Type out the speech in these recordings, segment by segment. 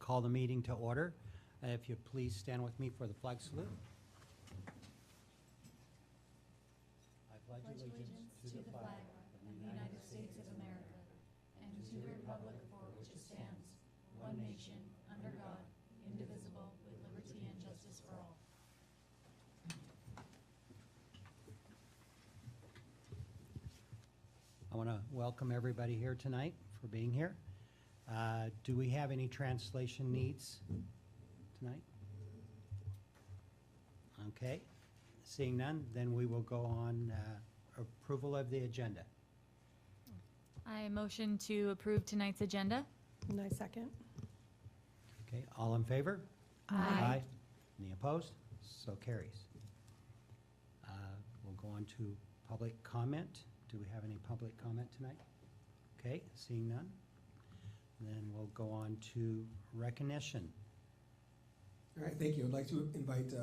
call the meeting to order. If you please stand with me for the flag salute. I pledge allegiance to the flag of the United States of America and to the republic for which it stands, one nation, under God, indivisible, with liberty and justice for all. I want to welcome everybody here tonight for being here. Do we have any translation needs tonight? Okay, seeing none, then we will go on approval of the agenda. I motion to approve tonight's agenda. And I second. Okay, all in favor? Aye. Any opposed? So carries. We'll go on to public comment. Do we have any public comment tonight? Okay, seeing none. Then we'll go on to recognition. All right, thank you. I'd like to invite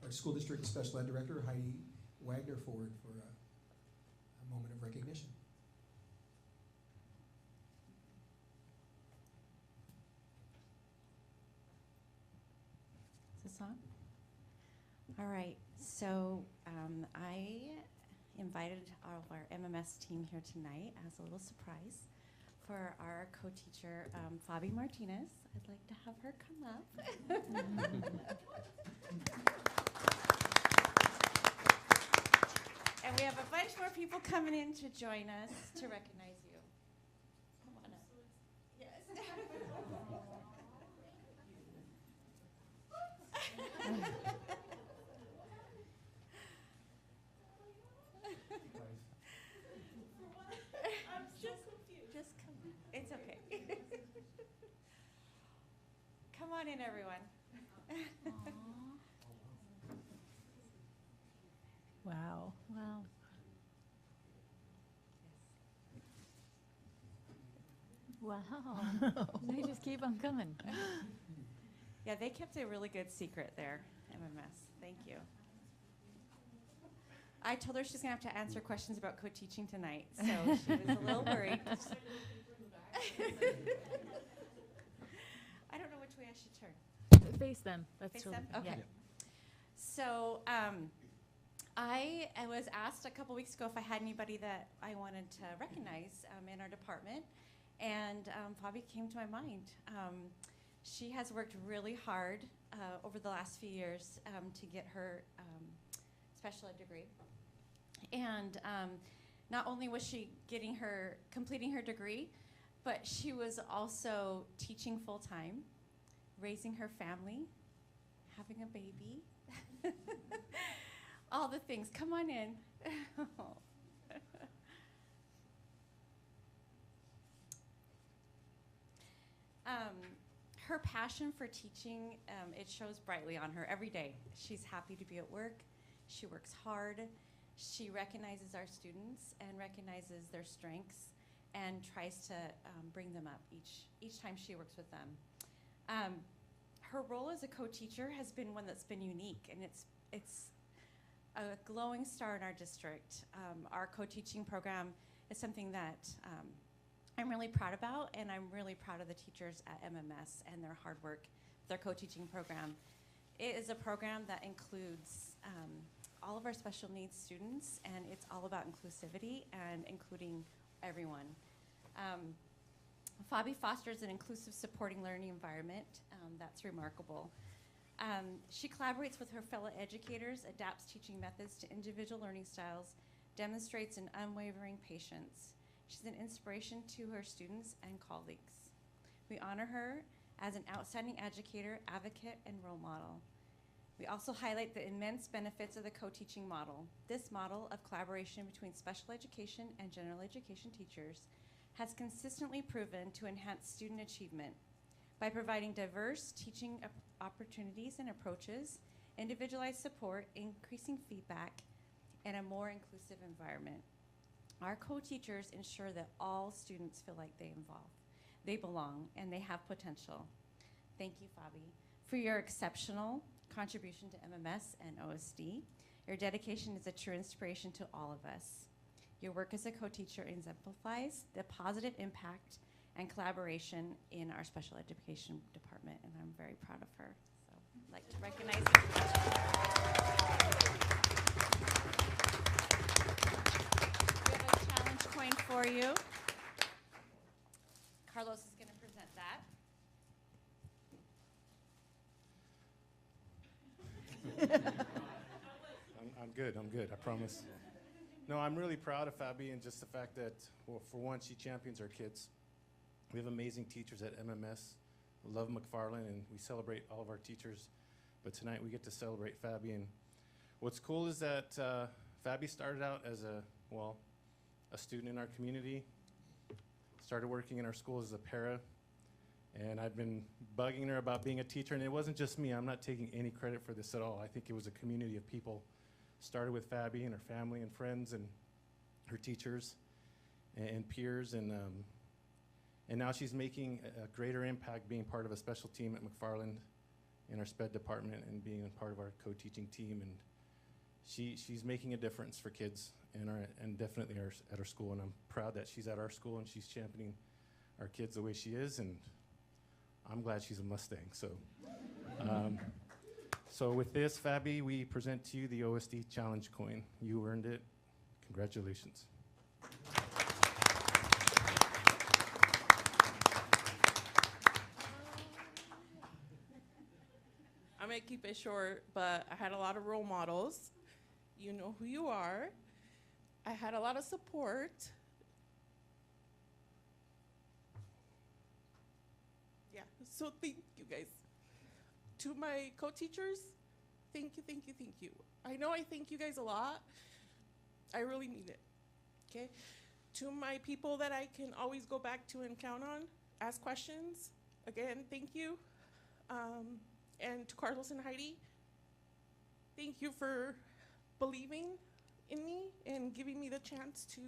our school district special ed director, Heidi Wagner, forward for a moment of recognition. Is this on? All right, so I invited all of our MMS team here tonight as a little surprise for our co-teacher, Fabi Martinez. I'd like to have her come up. And we have a bunch more people coming in to join us to recognize you. Come on up. Yes. I'm just confused. Just come. It's okay. Come on in, everyone. Wow. Wow. Wow. They just keep on coming. Yeah, they kept a really good secret there, MMS. Thank you. I told her she's going to have to answer questions about co-teaching tonight, so she was a little worried. I don't know which way I should turn. Face them. That's Face really, them? Okay. yeah. So I was asked a couple weeks ago if I had anybody that I wanted to recognize in our department, and Fabi came to my mind. She has worked really hard over the last few years to get her special ed degree. And not only was she completing her degree, but she was also teaching full time, raising her family, having a baby, all the things. Come on in. Her passion for teaching, it shows brightly on her every day. She's happy to be at work. She works hard. She recognizes our students and recognizes their strengths and tries to bring them up each time she works with them. Her role as a co-teacher has been one that's been unique, and it's a glowing star in our district. Our co-teaching program is something that I'm really proud about, and I'm really proud of the teachers at MMS and their hard work, their co-teaching program. It is a program that includes all of our special needs students, and it's all about inclusivity and including everyone. Fabi fosters an inclusive, supporting learning environment that's remarkable. She collaborates with her fellow educators, adapts teaching methods to individual learning styles, demonstrates an unwavering patience. She's an inspiration to her students and colleagues. We honor her as an outstanding educator, advocate, and role model. We also highlight the immense benefits of the co-teaching model. This model of collaboration between special education and general education teachers has consistently proven to enhance student achievement by providing diverse teaching opportunities and approaches, individualized support, increasing feedback, and a more inclusive environment. Our co-teachers ensure that all students feel like they belong, and they have potential. Thank you, Fabi, for your exceptional contribution to MMS and OSD. Your dedication is a true inspiration to all of us. Your work as a co-teacher exemplifies the positive impact and collaboration in our special education department, and I'm very proud of her. So I'd like to recognize her. We have a challenge coin for you. Carlos is going to present that. I'm good, I promise. No, I'm really proud of Fabi and just the fact that, well, for one, she champions our kids. We have amazing teachers at MMS. We love McFarland, and we celebrate all of our teachers. But tonight we get to celebrate Fabi. And what's cool is that Fabi started out as a student in our community, started working in our school as a para, and I've been bugging her about being a teacher, and it wasn't just me. I'm not taking any credit for this at all. I think it was a community of people. Started with Fabi and her family and friends and her teachers and peers, and now she's making a greater impact being part of a special team at McFarland in our SPED department and being a part of our co-teaching team. And she's making a difference for kids and definitely at our school. And I'm proud that she's at our school and she's championing our kids the way she is. And I'm glad she's a Mustang. So with this, Fabi, we present to you the OSD Challenge Coin. You earned it. Congratulations. I'm going to keep it short, but I had a lot of role models. You know who you are. I had a lot of support. Yeah, so thank you guys. To my co-teachers, thank you, thank you, thank you. I know I thank you guys a lot. I really mean it, okay? To my people that I can always go back to and count on, ask questions, again, thank you. And to Carlos and Heidi, thank you for believing in me and giving me the chance to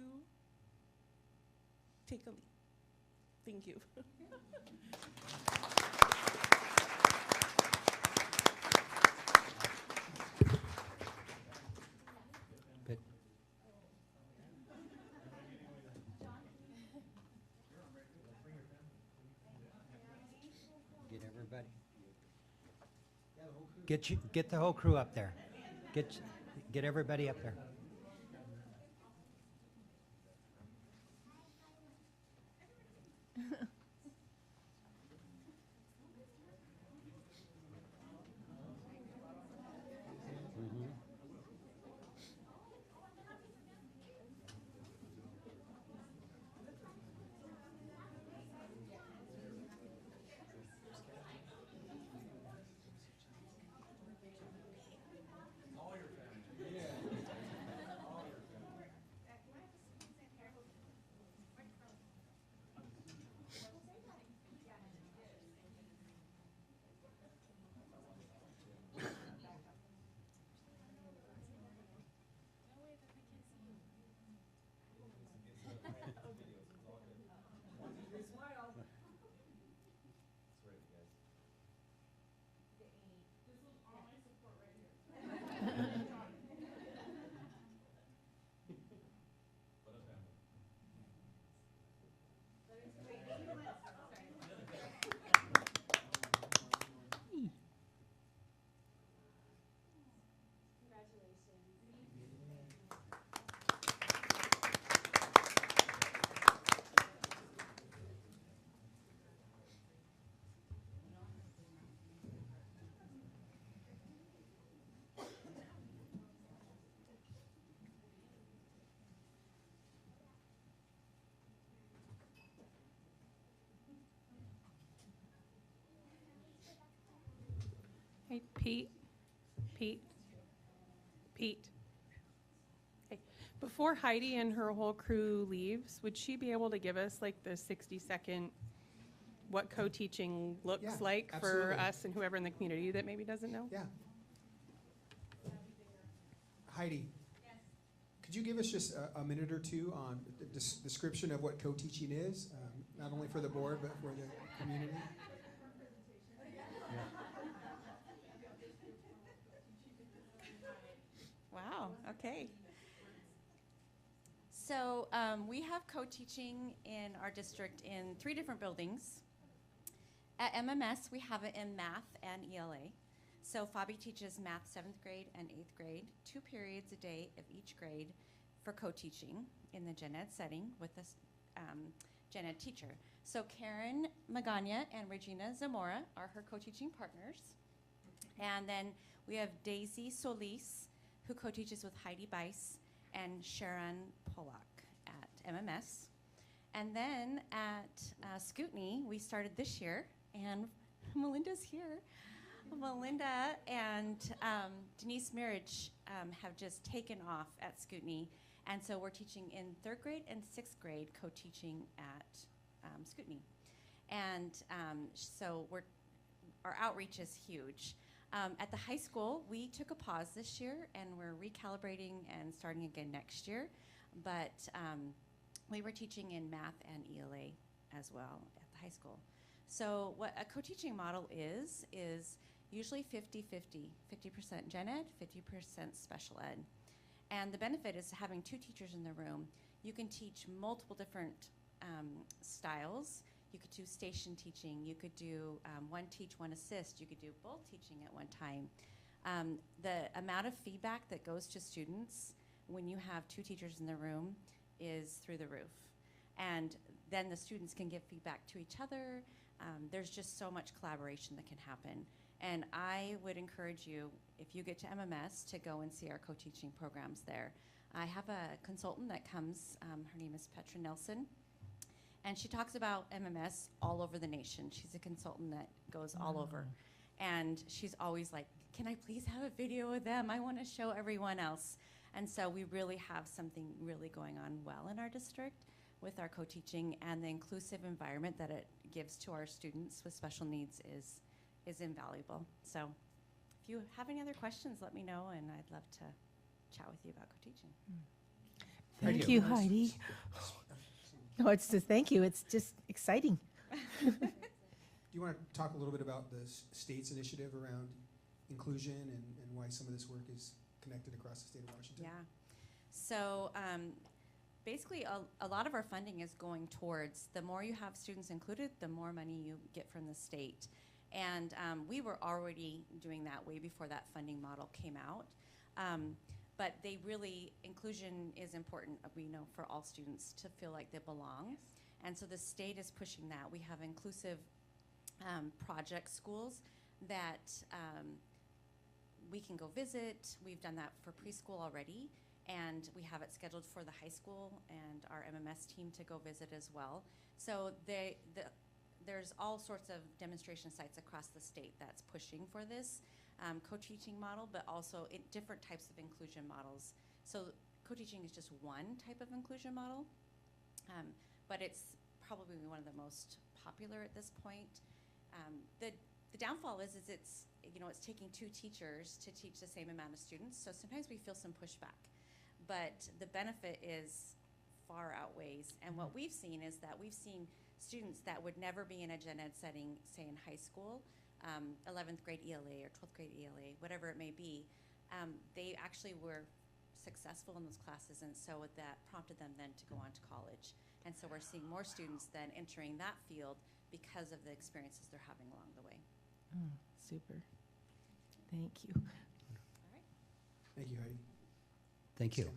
take a lead. Thank you. Good. Get everybody. Get the whole crew up there. Get everybody up there. Hey, Pete. Hey, before Heidi and her whole crew leaves, would she be able to give us like the 60-second what co-teaching looks Yeah, like absolutely. for us and whoever in the community that maybe doesn't know? Yeah. Heidi, could you give us just a minute or two on the description of what co-teaching is, not only for the board, but for the community? Wow, okay. So we have co-teaching in our district in 3 different buildings. At MMS, we have it in math and ELA. So Fabi teaches math 7th grade and 8th grade, 2 periods a day of each grade for co-teaching in the gen ed setting with a gen ed teacher. So Karen Magana and Regina Zamora are her co-teaching partners. And then we have Daisy Solis, who co-teaches with Heidi Bice and Sharon Pollock at MMS. And then at Scootney, we started this year, and Melinda's here. Melinda and Denise Mirage have just taken off at Scootney, and so we're teaching in 3rd grade and 6th grade, co-teaching at Scootney. And so our outreach is huge. At the high school, we took a pause this year, and we're recalibrating and starting again next year. But we were teaching in math and ELA as well at the high school. So what a co-teaching model is usually 50-50, 50% gen ed, 50% special ed. And the benefit is having 2 teachers in the room. You can teach multiple different styles. You could do station teaching. You could do 1 teach, 1 assist. You could do both teaching at one time. The amount of feedback that goes to students when you have 2 teachers in the room is through the roof. And then the students can give feedback to each other. There's just so much collaboration that can happen. And I would encourage you, if you get to MMS, to go and see our co-teaching programs there. I have a consultant that comes, her name is Petra Nelson, and she talks about MMS all over the nation. She's a consultant that goes all over. And she's always like, can I please have a video of them? I want to show everyone else. And so we really have something really going on well in our district with our co-teaching, and the inclusive environment that it gives to our students with special needs is invaluable. So if you have any other questions, let me know, and I'd love to chat with you about co-teaching. Thank you, Heidi. No, it's just thank you. It's just exciting. Do you want to talk a little bit about the state's initiative around inclusion and why some of this work is connected across the state of Washington? Yeah. So basically, a lot of our funding is going towards the more you have students included, the more money you get from the state. And we were already doing that way before that funding model came out. But they really, inclusion is important, we know, for all students to feel like they belong. Yes. And so the state is pushing that. We have inclusive project schools that we can go visit. We've done that for preschool already, and we have it scheduled for the high school and our MMS team to go visit as well. So there's all sorts of demonstration sites across the state that's pushing for this co-teaching model, but also different types of inclusion models. So co-teaching is just one type of inclusion model, but it's probably one of the most popular at this point. The downfall is it's taking 2 teachers to teach the same amount of students, so sometimes we feel some pushback. But the benefit is far outweighs, and what we've seen is that we've seen students that would never be in a gen ed setting, say in high school, 11th grade ELA or 12th grade ELA, whatever it may be, they actually were successful in those classes, and so that prompted them then to go on to college. And so we're seeing more students then entering that field because of the experiences they're having along the way. Oh, super. Thank you. All right. Thank you, Heidi. Thank you.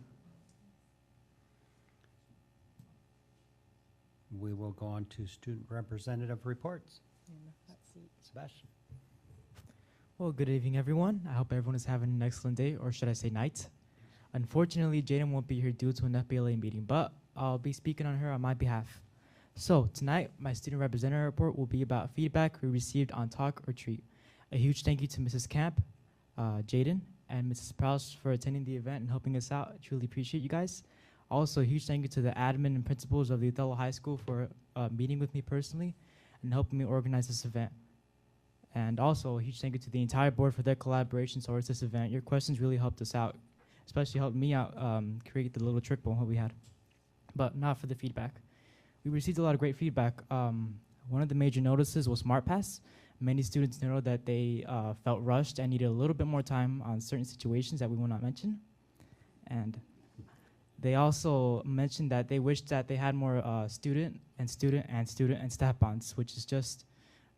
We will go on to student representative reports. Sebastian. Well, good evening, everyone. I hope everyone is having an excellent day, or should I say night. Unfortunately, Jaden won't be here due to an FBLA meeting, but I'll be speaking on her on my behalf. So tonight, my student representative report will be about feedback we received on Talk or Treat. A huge thank you to Mrs. Camp, Jaden, and Mrs. Prowse for attending the event and helping us out. I truly appreciate you guys. Also, a huge thank you to the admin and principals of the Othello High School for meeting with me personally and helping me organize this event. And also, a huge thank you to the entire board for their collaboration towards this event. Your questions really helped us out, especially helped me out create the little trick bone that we had. But not for the feedback. We received a lot of great feedback. One of the major notices was SmartPass. Many students noted that they felt rushed and needed a little bit more time on certain situations that we will not mention. And They also mentioned that they wished that they had more student and staff bonds, which is just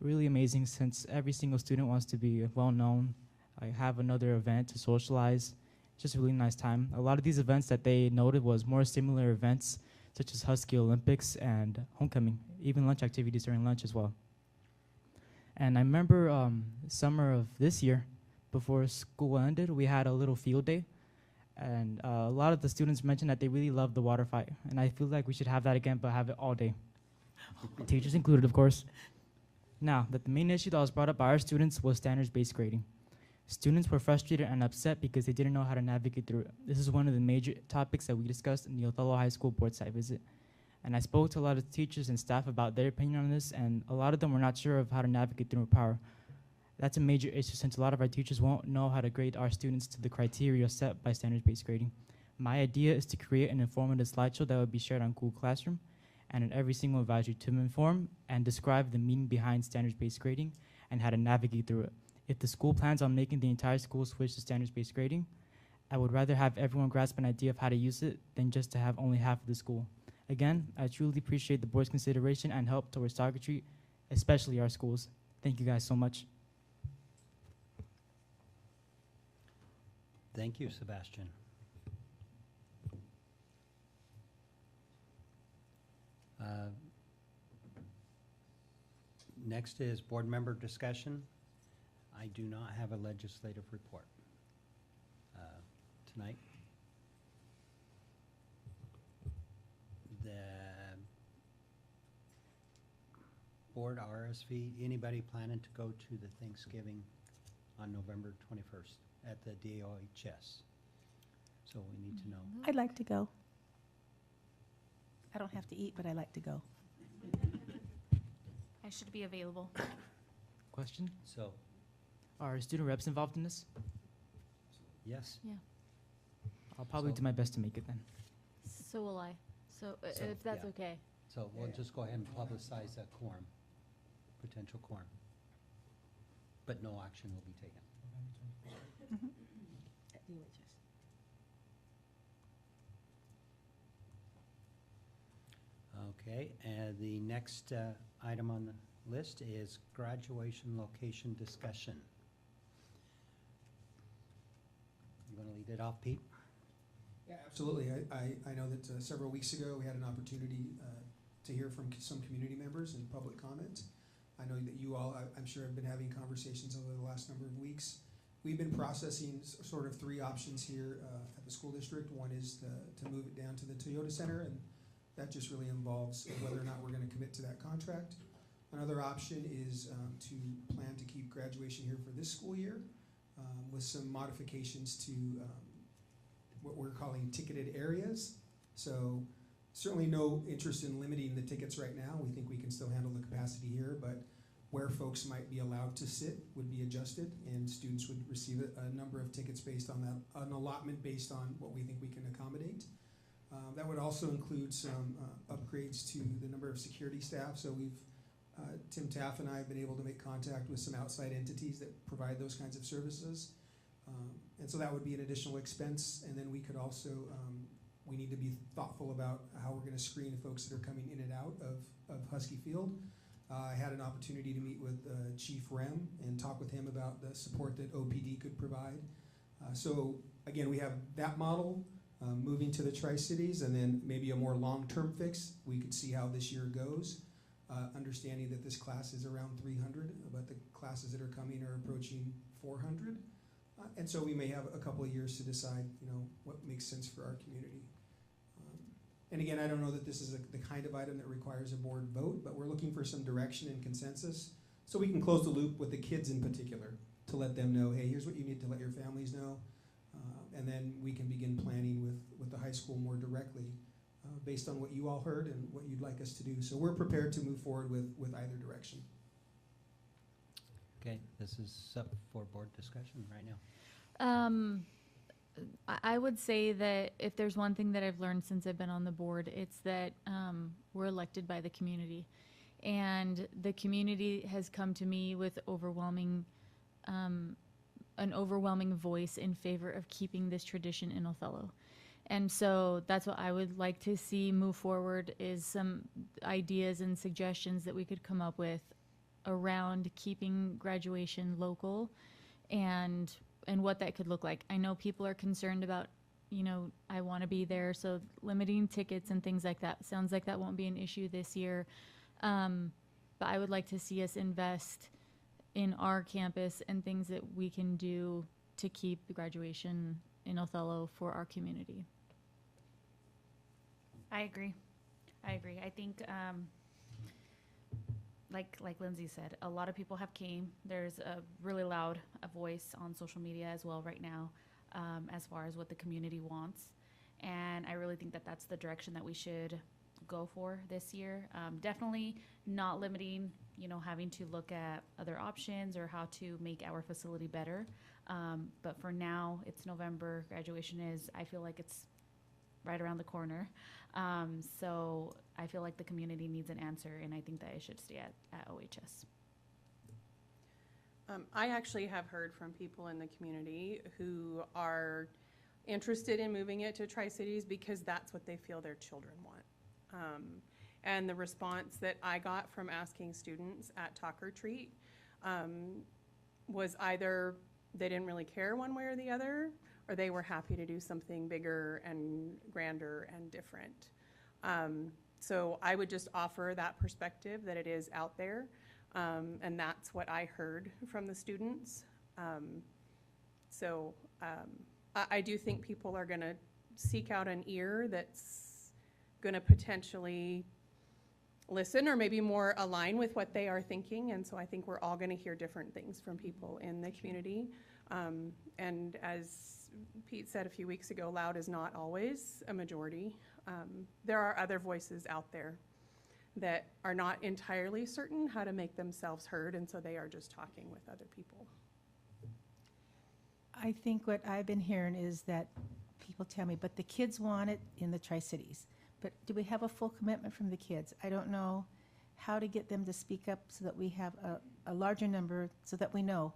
really amazing since every single student wants to be well known, have another event to socialize. Just a really nice time. A lot of these events that they noted was more similar events such as Husky Olympics and homecoming, even lunch activities during lunch as well. And I remember summer of this year, before school ended, we had a little field day. And a lot of the students mentioned that they really loved the water fight. And I feel like we should have that again, but have it all day. Teachers included, of course. Now, that the main issue that was brought up by our students was standards-based grading. Students were frustrated and upset because they didn't know how to navigate through it. This is one of the major topics that we discussed in the Othello High School board site visit. And I spoke to a lot of teachers and staff about their opinion on this, and a lot of them were not sure of how to navigate through power. That's a major issue since a lot of our teachers won't know how to grade our students to the criteria set by standards-based grading. My idea is to create an informative slideshow that would be shared on Google Classroom and in every single advisory to inform and describe the meaning behind standards-based grading and how to navigate through it. If the school plans on making the entire school switch to standards-based grading, I would rather have everyone grasp an idea of how to use it than just to have only half of the school. Again, I truly appreciate the board's consideration and help towards target treat, especially our schools. Thank you guys so much. Thank you, Sebastian. Next is board member discussion. I do not have a legislative report tonight. The board RSV, anybody planning to go to the Thanksgiving on November 21st at the DOHS? So we need to know. I'd like to go. I don't have to eat, but I like to go. I should be available. Question? So, Are student reps involved in this? yes. Yeah. I'll probably So- do my best to make it then. So will I. So So, if that's yeah. okay. So we'll just go ahead and publicize a quorum, potential quorum. But no action will be taken. At DOHS. Okay, and the next item on the list is graduation location discussion. You want to lead it off, Pete? Yeah, absolutely. I know that several weeks ago, we had an opportunity to hear from some community members and public comment. I know that you all, I'm sure, have been having conversations over the last number of weeks. We've been processing sort of three options here at the school district. One is to move it down to the Toyota Center, and that just really involves whether or not we're going to commit to that contract. Another option is to plan to keep graduation here for this school year with some modifications to what we're calling ticketed areas. So certainly no interest in limiting the tickets right now. We think we can still handle the capacity here, but where folks might be allowed to sit would be adjusted, and students would receive a number of tickets based on that, an allotment based on what we think we can accommodate. That would also include some upgrades to the number of security staff. So we've, Tim Taff and I have been able to make contact with some outside entities that provide those kinds of services. And so that would be an additional expense. And then we could also, we need to be thoughtful about how we're going to screen folks that are coming in and out of Husky Field. I had an opportunity to meet with Chief Rem and talk with him about the support that OPD could provide. So again, we have that model. Moving to the Tri-Cities, and then maybe a more long-term fix. We could see how this year goes, understanding that this class is around 300, but the classes that are coming are approaching 400. And so we may have a couple of years to decide, what makes sense for our community. And again, I don't know that this is the kind of item that requires a board vote, but we're looking for some direction and consensus so we can close the loop with the kids in particular to let them know, hey, here's what you need to let your families know. And then we can begin planning with the high school more directly based on what you all heard and what you'd like us to do. So we're prepared to move forward with either direction. Okay, this is up for board discussion right now. I would say that if there's one thing that I've learned since I've been on the board, it's that we're elected by the community. And the community has come to me with an overwhelming voice in favor of keeping this tradition in Othello. And so that's what I would like to see move forward, is some ideas and suggestions that we could come up with around keeping graduation local and what that could look like. I know people are concerned about, you know, I want to be there, so limiting tickets and things like that. Sounds like that won't be an issue this year. But I would like to see us invest in our campus and things that we can do to keep the graduation in Othello for our community. I agree. I think, like Lindsay said, a lot of people have came. There's a really loud voice on social media as well right now, as far as what the community wants. And I really think that that's the direction that we should go for this year. Definitely not limiting, you know, having to look at other options or how to make our facility better. But for now, it's November. Graduation is, I feel like it's right around the corner. So I feel like the community needs an answer, and I think that it should stay at OHS. I actually have heard from people in the community who are interested in moving it to Tri-Cities because that's what they feel their children want. And the response that I got from asking students at Talk or Treat was either they didn't really care one way or the other, or they were happy to do something bigger and grander and different. So I would just offer that perspective that it is out there, and that's what I heard from the students. I do think people are gonna seek out an ear that's gonna potentially listen or maybe more align with what they are thinking, and so I think we're all gonna hear different things from people in the community. And as Pete said a few weeks ago, loud is not always a majority. There are other voices out there that are not entirely certain how to make themselves heard, and so they are just talking with other people. I think what I've been hearing is that people tell me, but the kids want it in the Tri-Cities. But do we have a full commitment from the kids? I don't know how to get them to speak up so that we have a larger number so that we know.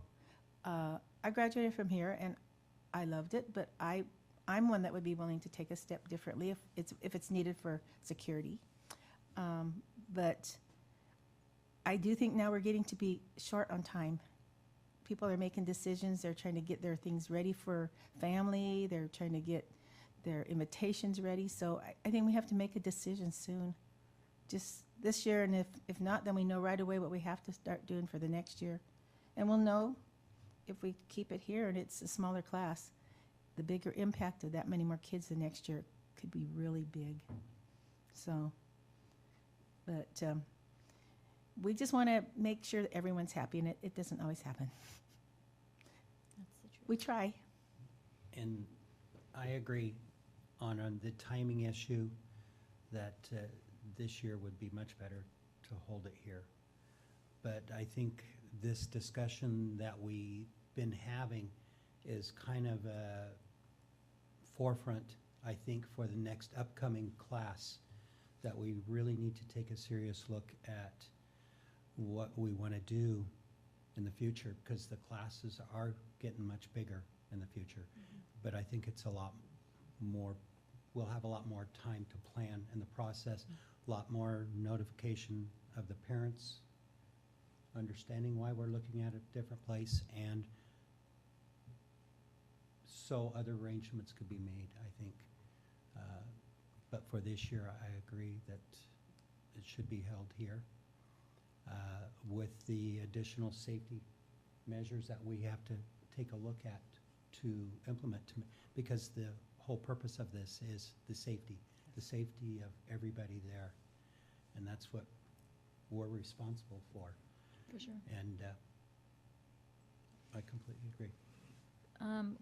I graduated from here and I loved it, but I'm one that would be willing to take a step differently if it's needed for security. But I do think now we're getting to be short on time. People are making decisions. They're trying to get their things ready for family. They're trying to get their invitations ready. So I think we have to make a decision soon. Just this year, and if not, then we know right away what we have to start doing for the next year. And we'll know if we keep it here and it's a smaller class, the bigger impact of that many more kids the next year could be really big. So, but we just want to make sure that everyone's happy, and it doesn't always happen. That's the truth. We try. And I agree on the timing issue that this year would be much better to hold it here. But I think this discussion that we've been having is kind of a forefront, I think, for the next upcoming class, that we really need to take a serious look at what we want to do in the future, because the classes are getting much bigger in the future. Mm-hmm. But I think it's a lot more, we'll have a lot more time to plan in the process, a lot more notification of the parents, understanding why we're looking at a different place, and so other arrangements could be made, I think. But for this year, I agree that it should be held here with the additional safety measures that we have to take a look at to implement, because the whole purpose of this is the safety of everybody there. And that's what we're responsible for. For sure. And I completely agree.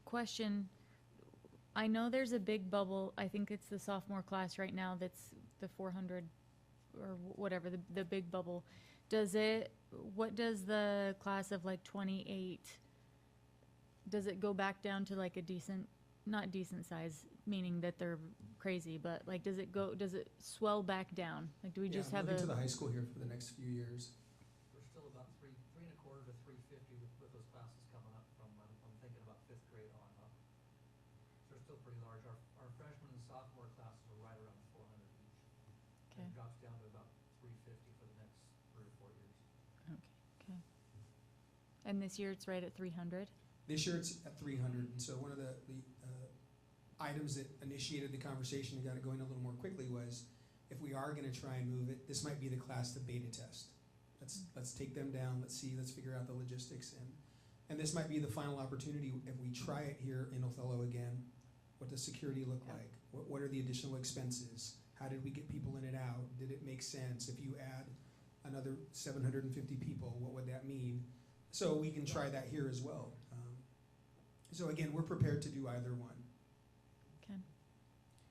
Question. I know there's a big bubble. I think it's the sophomore class right now that's the 400 or whatever, the big bubble. What does the class of like 28, does it go back down to like a decent, not decent size, meaning that they're crazy, but like does it swell back down? Like do we just have I'm looking to the high school here for the next few years. We're still about 325 to 350 with those classes coming up from, I'm thinking about 5th grade on up. So they're still pretty large. Our freshmen and down to about 350 for the next 3 or 4 years. Okay. And this year it's right at 300? This year it's at 300, and so one of the items that initiated the conversation and got it going a little more quickly was, if we are gonna try and move it, this might be the class to beta test. Let's take them down, let's figure out the logistics, and this might be the final opportunity. If we try it here in Othello again, what does security look like? What are the additional expenses? How did we get people in and out? Did it make sense? If you add another 750 people, what would that mean? So we can try that here as well. So again, we're prepared to do either one. Okay.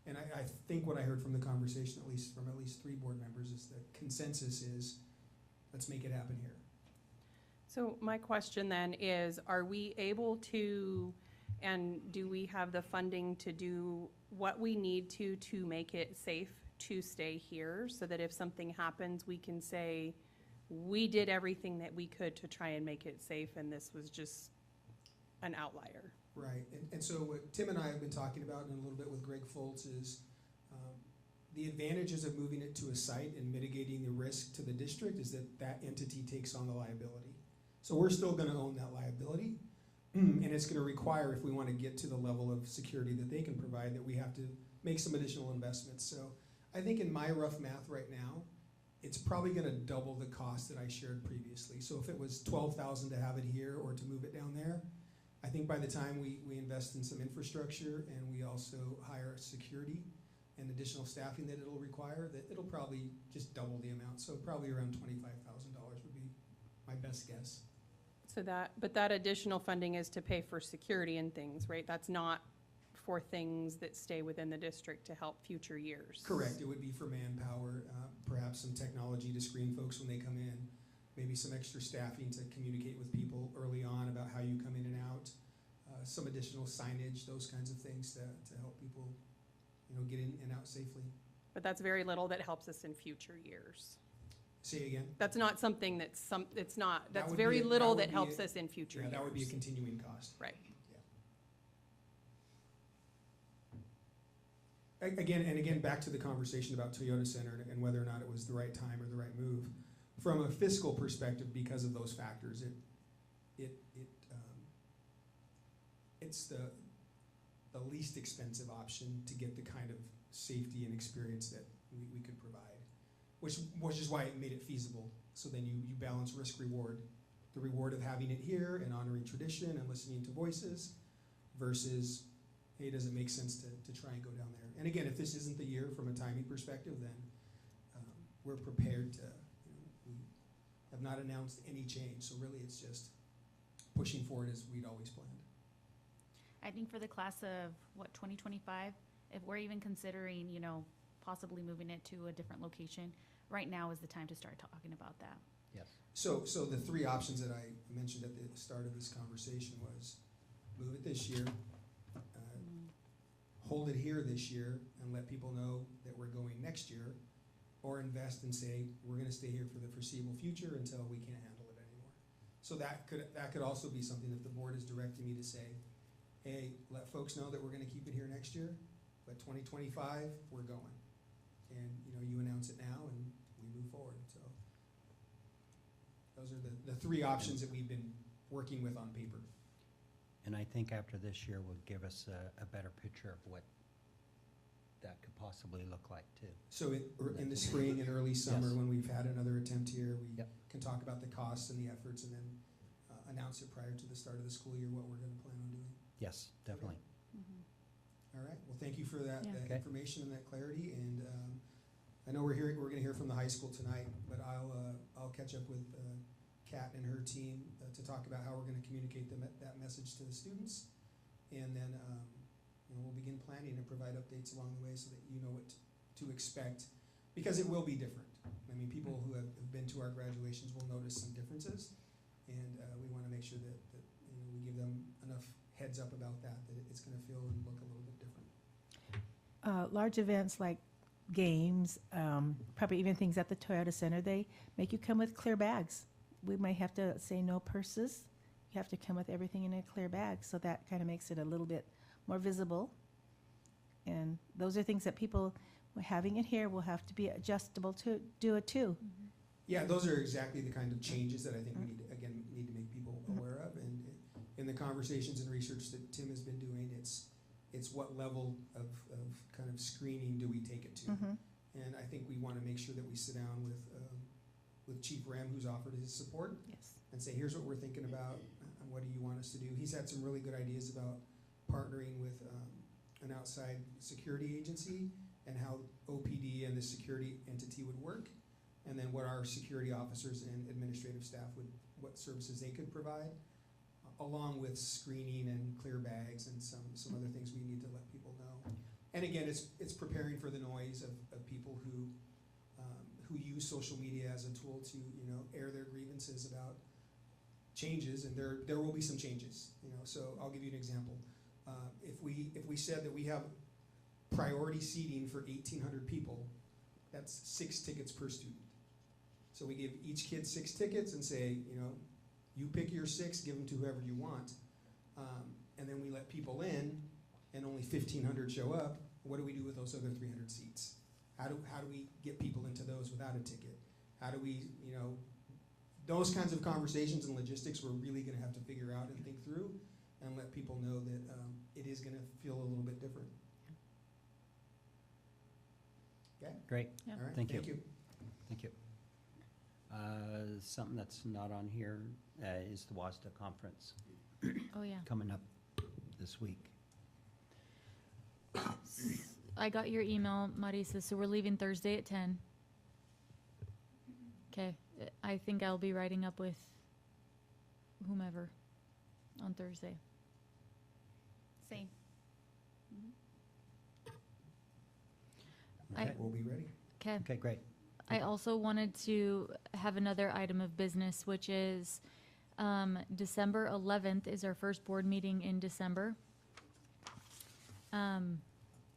And I think what I heard from the conversation, at least from 3 board members, is the consensus is, let's make it happen here. So my question then is, are we able to, and do we have the funding to do what we need to make it safe to stay here, so that if something happens, we can say, we did everything that we could to try and make it safe, and this was just an outlier? Right, and so what Tim and I have been talking about, and a little bit with Greg Foltz, is the advantages of moving it to a site and mitigating the risk to the district is that entity takes on the liability. So we're still gonna own that liability, and it's gonna require, if we wanna get to the level of security that they can provide, that we have to make some additional investments. So I think in my rough math right now, it's probably gonna double the cost that I shared previously. So if it was $12,000 to have it here or to move it down there, I think by the time we invest in some infrastructure and we also hire security and additional staffing that it'll require, that it'll probably just double the amount. So probably around $25,000 would be my best guess. So but that additional funding is to pay for security and things, right? That's not for things that stay within the district to help future years. Correct, it would be for manpower, perhaps some technology to screen folks when they come in, maybe some extra staffing to communicate with people early on about how you come in and out, some additional signage, those kinds of things to help people, get in and out safely. But that's very little that helps us in future years. Say again? That's not something that's it's not, That that's would be very a- little that would that be helps a- us in future Yeah, years. that would be a continuing cost. Right. Again, back to the conversation about Toyota Center and whether or not it was the right time or the right move. From a fiscal perspective, because of those factors, it's the least expensive option to get the kind of safety and experience that we could provide, which is why it made it feasible. So then you balance risk reward, the reward of having it here and honoring tradition and listening to voices, versus, hey, does it make sense to try and go down there? And again, if this isn't the year from a timing perspective, then we're prepared to, we have not announced any change. So really it's just pushing forward as we'd always planned. I think for the class of, 2025, if we're even considering, possibly moving it to a different location, right now is the time to start talking about that. Yes. So the 3 options that I mentioned at the start of this conversation was move it this year, hold it here this year and let people know that we're going next year, or invest and say, we're gonna stay here for the foreseeable future until we can't handle it anymore. So that could also be something if the board is directing me to say, hey, let folks know that we're gonna keep it here next year, but 2025, we're going. And, you announce it now and we move forward, so. Those are the 3 options that we've been working with on paper. And I think after this year will give us a better picture of what that could possibly look like too. So in the spring and early summer, Yes. when we've had another attempt here, we Yep. can talk about the costs and the efforts, and then announce it prior to the start of the school year, what we're gonna plan on doing. Yes, definitely. All right, well, thank you for that Yeah. Okay. information and that clarity, and I know we're gonna hear from the high school tonight, but I'll catch up with Kat and her team to talk about how we're gonna communicate that message to the students, and then we'll begin planning and provide updates along the way so that you know what to expect, because it will be different. I mean, people who have been to our graduations will notice some differences, and we wanna make sure that we give them enough heads up about that it's gonna feel and look a little bit different. Large events like games, probably even things at the Toyota Center, they make you come with clear bags. We might have to say no purses. You have to come with everything in a clear bag, so that kind of makes it a little bit more visible. And those are things that people having it here will have to be adjustable to do it too. Yeah, those are exactly the kind of changes that I think we need, again, need to make people aware of. And in the conversations and research that Tim has been doing, it's what level of kind of screening do we take it to? Mhm. And I think we want to make sure that we sit down with Chief Ram, who's offered his support, Yes. and say, here's what we're thinking about, and what do you want us to do? He's had some really good ideas about partnering with an outside security agency and how OPD and the security entity would work, and then what our security officers and administrative staff what services they could provide, along with screening and clear bags and some other things we need to let people know. And again, it's preparing for the noise of people who use social media as a tool to, air their grievances about changes, and there will be some changes, So I'll give you an example. If we said that we have priority seating for 1,800 people, that's 6 tickets per student. So we give each kid 6 tickets and say, you pick your 6, give them to whoever you want, and then we let people in, and only 1,500 show up. What do we do with those other 300 seats? How do we get people into those without a ticket? How do we, those kinds of conversations and logistics we're really going to have to figure out and think through, and let people know that it is going to feel a little bit different. Okay? Great, Yeah. All right. Thank you. Thank you. Something that's not on here is the WASDA conference Oh, yeah. coming up this week. I got your email, Marisa, so we're leaving Thursday at 10. Okay, I think I'll be riding up with whomever on Thursday. Same. I- Okay. We'll be ready. Okay. Okay, great. I also wanted to have another item of business, which is December 11th is our first board meeting in December.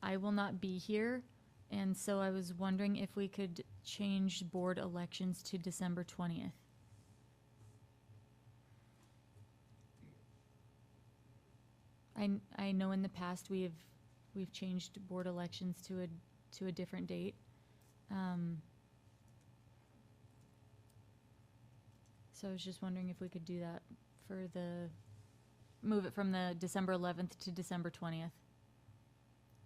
I will not be here, and so I was wondering if we could change board elections to December 20th. I know in the past we've changed board elections to a different date. So I was just wondering if we could do that move it from the December 11th to December 20th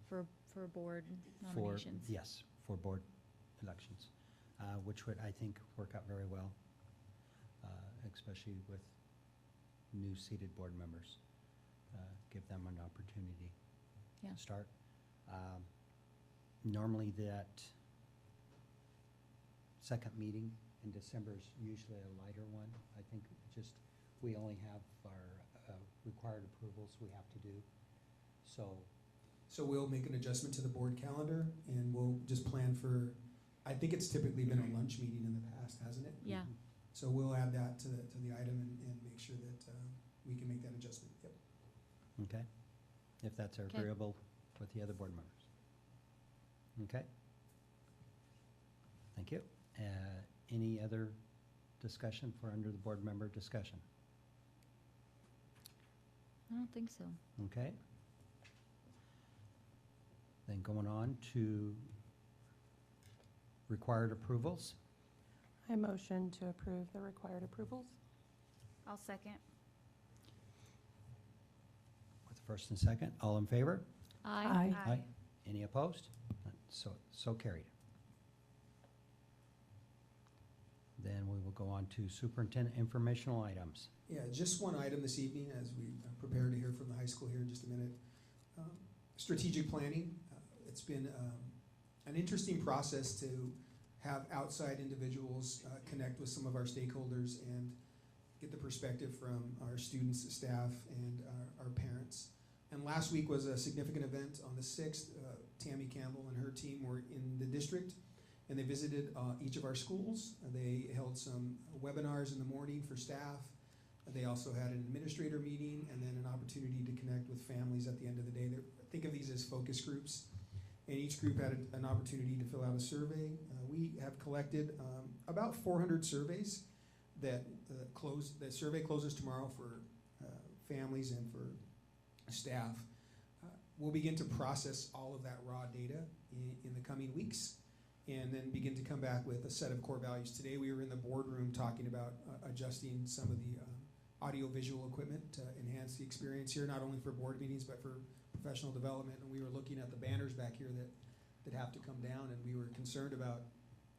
for board nominations. Yes, for board elections, which would, I think, work out very well, especially with new seated board members. Give them an opportunity Yeah. to start. Normally that second meeting in December is usually a lighter one. I think we only have our required approvals we have to do. So we'll make an adjustment to the board calendar, and we'll just plan for, I think it's typically been a lunch meeting in the past, hasn't it? Yeah. So we'll add that to the item and make sure that we can make that adjustment. Yep. Okay, if that's agreeable with the other board members. Okay. Thank you. Any other discussion for under the board member discussion? I don't think so. Okay. Then going on to required approvals. I motion to approve the required approvals. I'll second. With the first and second, all in favor? Aye. Aye. Any opposed? So carried. Then we will go on to superintendent informational items. Yeah, just one item this evening as we prepare to hear from the high school here in just a minute. Strategic planning. It's been an interesting process to have outside individuals connect with some of our stakeholders and get the perspective from our students, staff, and our parents. And last week was a significant event on the 6th. Tammy Campbell and her team were in the district, and they visited each of our schools. They held some webinars in the morning for staff. They also had an administrator meeting and then an opportunity to connect with families at the end of the day. Think of these as focus groups. And each group had an opportunity to fill out a survey. We have collected about 400 surveys that the survey closes tomorrow for families and for staff. we'll begin to process all of that raw data in the coming weeks, and then begin to come back with a set of core values. Today we were in the boardroom talking about adjusting some of the audiovisual equipment to enhance the experience here, not only for board meetings but for professional development. And we were looking at the banners back here that have to come down, and we were concerned about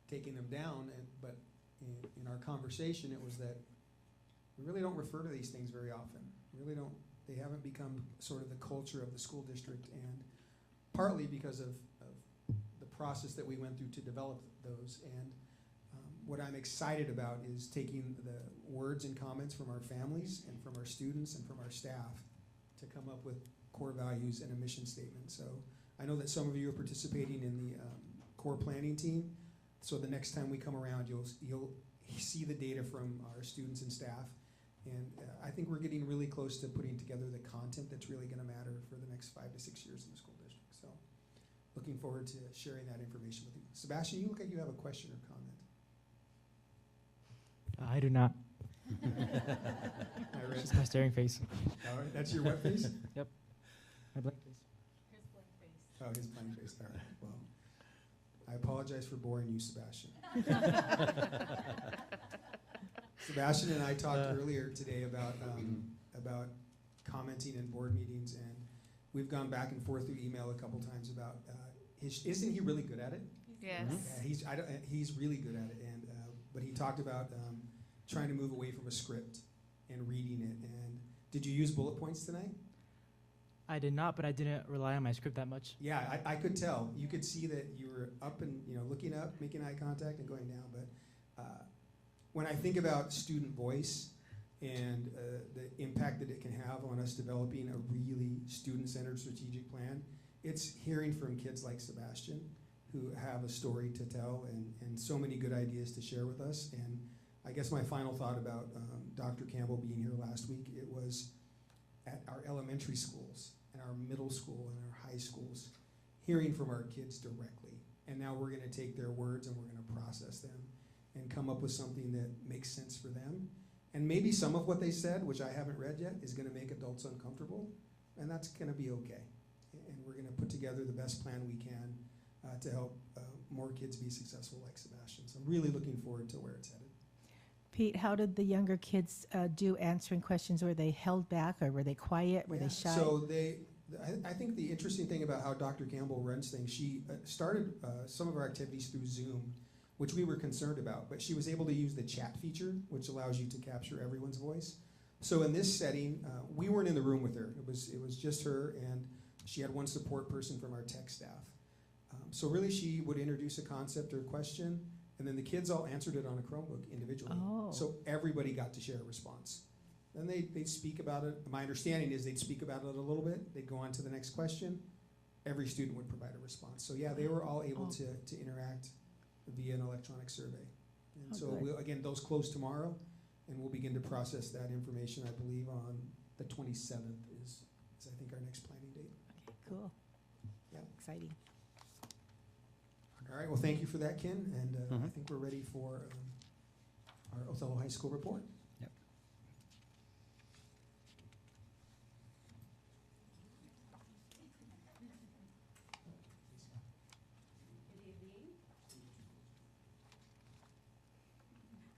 taking them down. But in our conversation, it was that we really don't refer to these things very often. Really don't. They haven't become sort of the culture of the school district, and partly because of the process that we went through to develop those. And what I'm excited about is taking the words and comments from our families and from our students and from our staff to come up with core values and a mission statement. So I know that some of you are participating in the core planning team. So the next time we come around, you'll see the data from our students and staff. And I think we're getting really close to putting together the content that's really going to matter for the next 5 to 6 years in the school district. So looking forward to sharing that information with you. Sebastian, you look like you have a question or comment. I do not. I read. Just my staring face. All right, that's your what face? My blank face. Oh, his blank face. All right. Well, I apologize for boring you, Sebastian. Sebastian and I talked earlier today about commenting in board meetings, and we've gone back and forth through email a couple times about isn't he really good at it? Yes. Yeah, he's really good at it, and but he talked about trying to move away from a script and reading it. And did you use bullet points tonight? I did not, but I didn't rely on my script that much. Yeah, I could tell. You could see that you were up and looking up, making eye contact, and going down. But when I think about student voice and the impact that it can have on us developing a really student-centered strategic plan, it's hearing from kids like Sebastian who have a story to tell and so many good ideas to share with us. And I guess my final thought about Dr. Campbell being here last week, it was at our elementary schools and our middle school and our high schools, hearing from our kids directly. And now we're going to take their words and we're going to process them and come up with something that makes sense for them. And maybe some of what they said, which I haven't read yet, is going to make adults uncomfortable, and that's going to be okay. And we're going to put together the best plan we can to help more kids be successful like Sebastian. So I'm really looking forward to where it's headed. Pete, how did the younger kids do answering questions? Were they held back, or were they quiet? Were they shy? So I think the interesting thing about how Dr. Campbell runs things, she started some of our activities through Zoom, which we were concerned about, but she was able to use the chat feature, which allows you to capture everyone's voice. So in this setting, we weren't in the room with her. It was just her, and she had one support person from our tech staff. So really, she would introduce a concept or a question, and then the kids all answered it on a Chromebook individually. Oh. So everybody got to share a response. Then they'd speak about it. My understanding is they'd speak about it a little bit. They'd go on to the next question. Every student would provide a response. So yeah, they were all able to interact via an electronic survey. And so good. we'll, again, those close tomorrow, and we'll begin to process that information, I believe, on the 27th is I think our next planning date. Okay, cool. Yeah. Exciting. All right, well, thank you for that, Ken, and I think we're ready for our Othello High School report. Yep.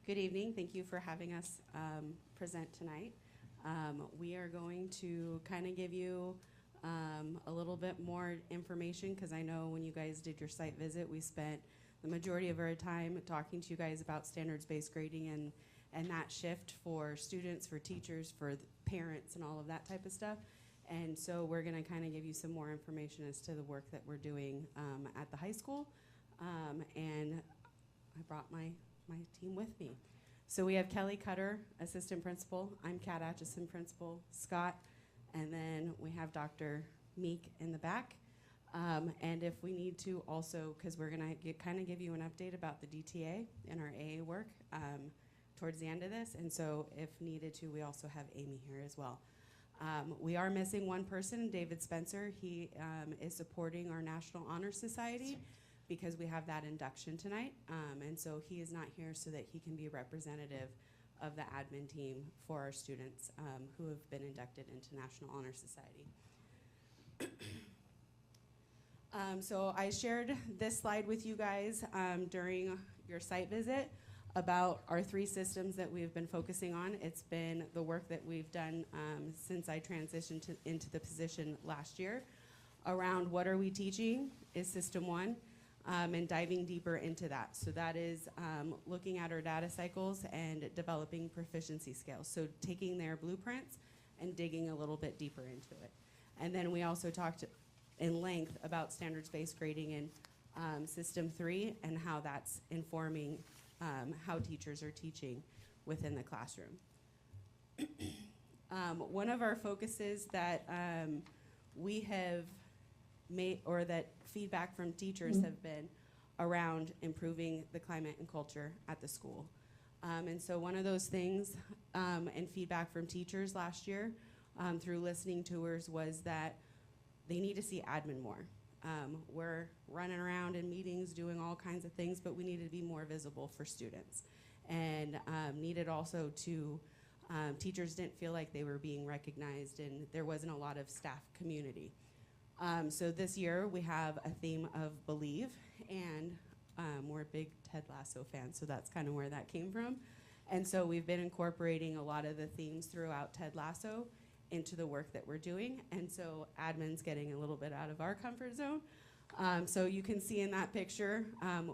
Good evening. Thank you for having us present tonight. We are going to kind of give you a little bit more information, because I know when you guys did your site visit, we spent the majority of our time talking to you guys about standards-based grading and that shift for students, for teachers, for parents, and all of that type of stuff. And so we're going to kind of give you some more information as to the work that we're doing at the high school. And I brought my team with me. So we have Kelly Cutter, assistant principal. I'm Kat Atchison, principal. Scott, and then we have Dr. Meek in the back. And if we need to also, because we're gonna kind of give you an update about the DTA and our AA work towards the end of this. And so if needed to, we also have Amy here as well. We are missing one person, David Spencer. He is supporting our National Honor Society, because we have that induction tonight. And so he is not here so that he can be representative of the admin team for our students who have been inducted into National Honor Society. So I shared this slide with you guys during your site visit about our 3 systems that we've been focusing on. It's been the work that we've done since I transitioned into the position last year. Around what are we teaching is system 1, and diving deeper into that. So that is looking at our data cycles and developing proficiency scales. So taking their blueprints and digging a little bit deeper into it. And then we also talked in length about standards-based grading in System 3 and how that's informing how teachers are teaching within the classroom. One of our focuses that we have made, or that feedback from teachers have been around improving the climate and culture at the school. And so one of those things and feedback from teachers last year through listening tours was that they need to see admin more. We're running around in meetings doing all kinds of things, but we needed to be more visible for students. And needed also to, teachers didn't feel like they were being recognized and there wasn't a lot of staff community. So this year we have a theme of Believe, and we're big Ted Lasso fans, so that's kind of where that came from. And so we've been incorporating a lot of the themes throughout Ted Lasso into the work that we're doing. And so admin's getting a little bit out of our comfort zone. So you can see in that picture,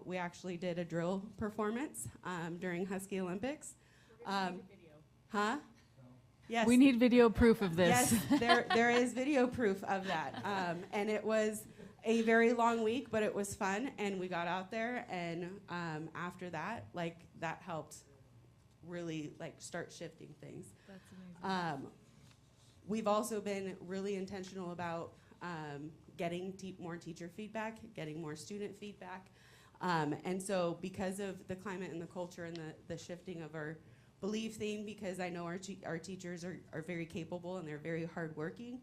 we actually did a drill performance during Husky Olympics. Huh? Yes. We need video proof of this. Yes, there is video proof of that. And it was a very long week, but it was fun, and we got out there, and after that, like, that helped really, like, start shifting things. That's amazing. We've also been really intentional about getting more teacher feedback, getting more student feedback. And so because of the climate and the culture and the shifting of our Believe theme, because I know our teachers are very capable and they're very hardworking,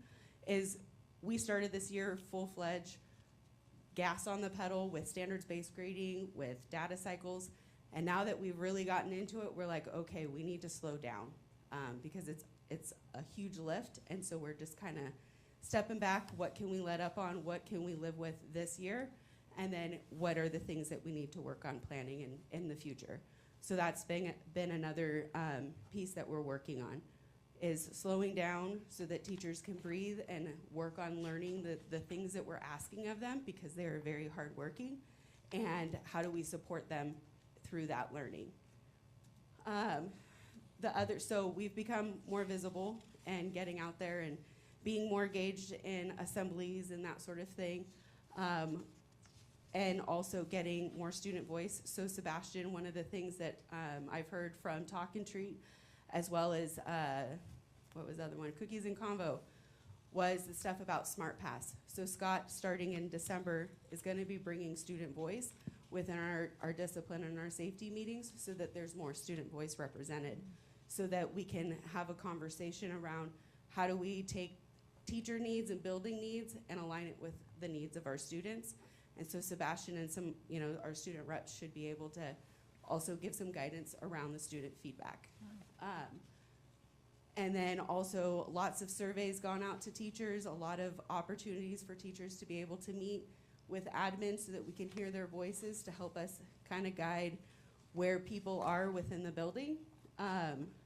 is we started this year full-fledged, gas on the pedal with standards-based grading, with data cycles. And now that we've really gotten into it, we're like, okay, we need to slow down because it's a huge lift. And so we're just kind of stepping back. What can we let up on? What can we live with this year? And then what are the things that we need to work on planning in the future? So that's been another piece that we're working on, is slowing down so that teachers can breathe and work on learning the things that we're asking of them, because they are very hardworking, and how do we support them through that learning. So we've become more visible and getting out there and being more engaged in assemblies and that sort of thing. And also getting more student voice. So Sebastian, one of the things that I've heard from Talk and Treat, as well as, what was the other one, Cookies and Convo, was the stuff about Smart Pass. So Scott, starting in December, is gonna be bringing student voice within our discipline and our safety meetings, so that there's more student voice represented, so that we can have a conversation around how do we take teacher needs and building needs and align it with the needs of our students. And so Sebastian and some, our student reps should be able to also give some guidance around the student feedback. And then also lots of surveys gone out to teachers, a lot of opportunities for teachers to be able to meet with admin so that we can hear their voices to help us kind of guide where people are within the building,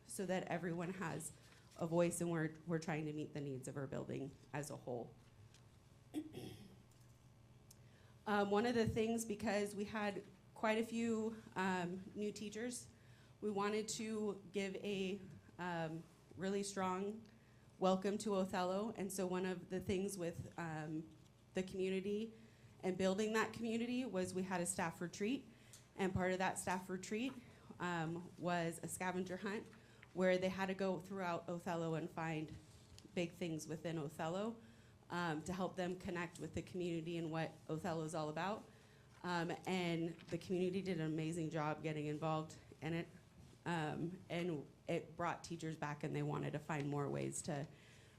so that everyone has a voice and we're trying to meet the needs of our building as a whole. One of the things, because we had quite a few new teachers, we wanted to give a really strong welcome to Othello. And so one of the things with the community and building that community was we had a staff retreat. And part of that staff retreat was a scavenger hunt where they had to go throughout Othello and find big things within Othello. To help them connect with the community and what Othello is all about. And the community did an amazing job getting involved in it. And it brought teachers back, and they wanted to find more ways to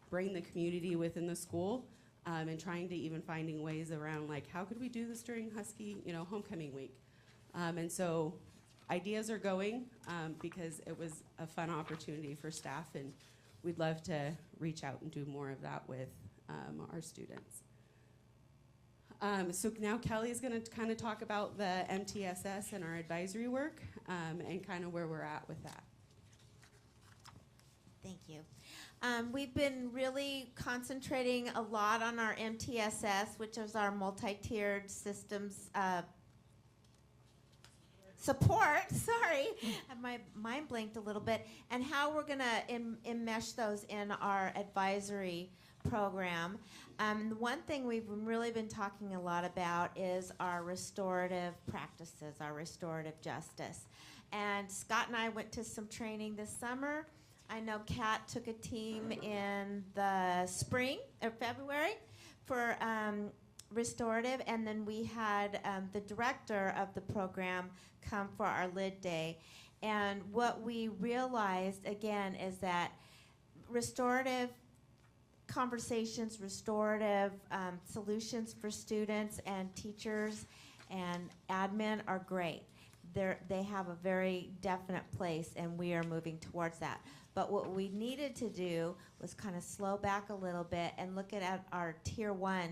bring the community within the school, and trying to even finding ways around, like, how could we do this during Husky, homecoming week? And so ideas are going because it was a fun opportunity for staff, and we'd love to reach out and do more of that with our students. So now Kelly's going to kind of talk about the MTSS and our advisory work and kind of where we're at with that. Thank you. We've been really concentrating a lot on our MTSS, which is our multi-tiered systems support. Sorry, my mind blanked a little bit. And how we're going to enmesh those in our advisory program. The one thing we've really been talking a lot about is our restorative practices, our restorative justice. And Scott and I went to some training this summer. I know Kat took a team in the spring or February for restorative, and then we had the director of the program come for our lid day. And what we realized, again, is that restorative conversations, restorative solutions for students and teachers and admin are great. They have a very definite place, and we are moving towards that. But what we needed to do was kind of slow back a little bit and look at our Tier 1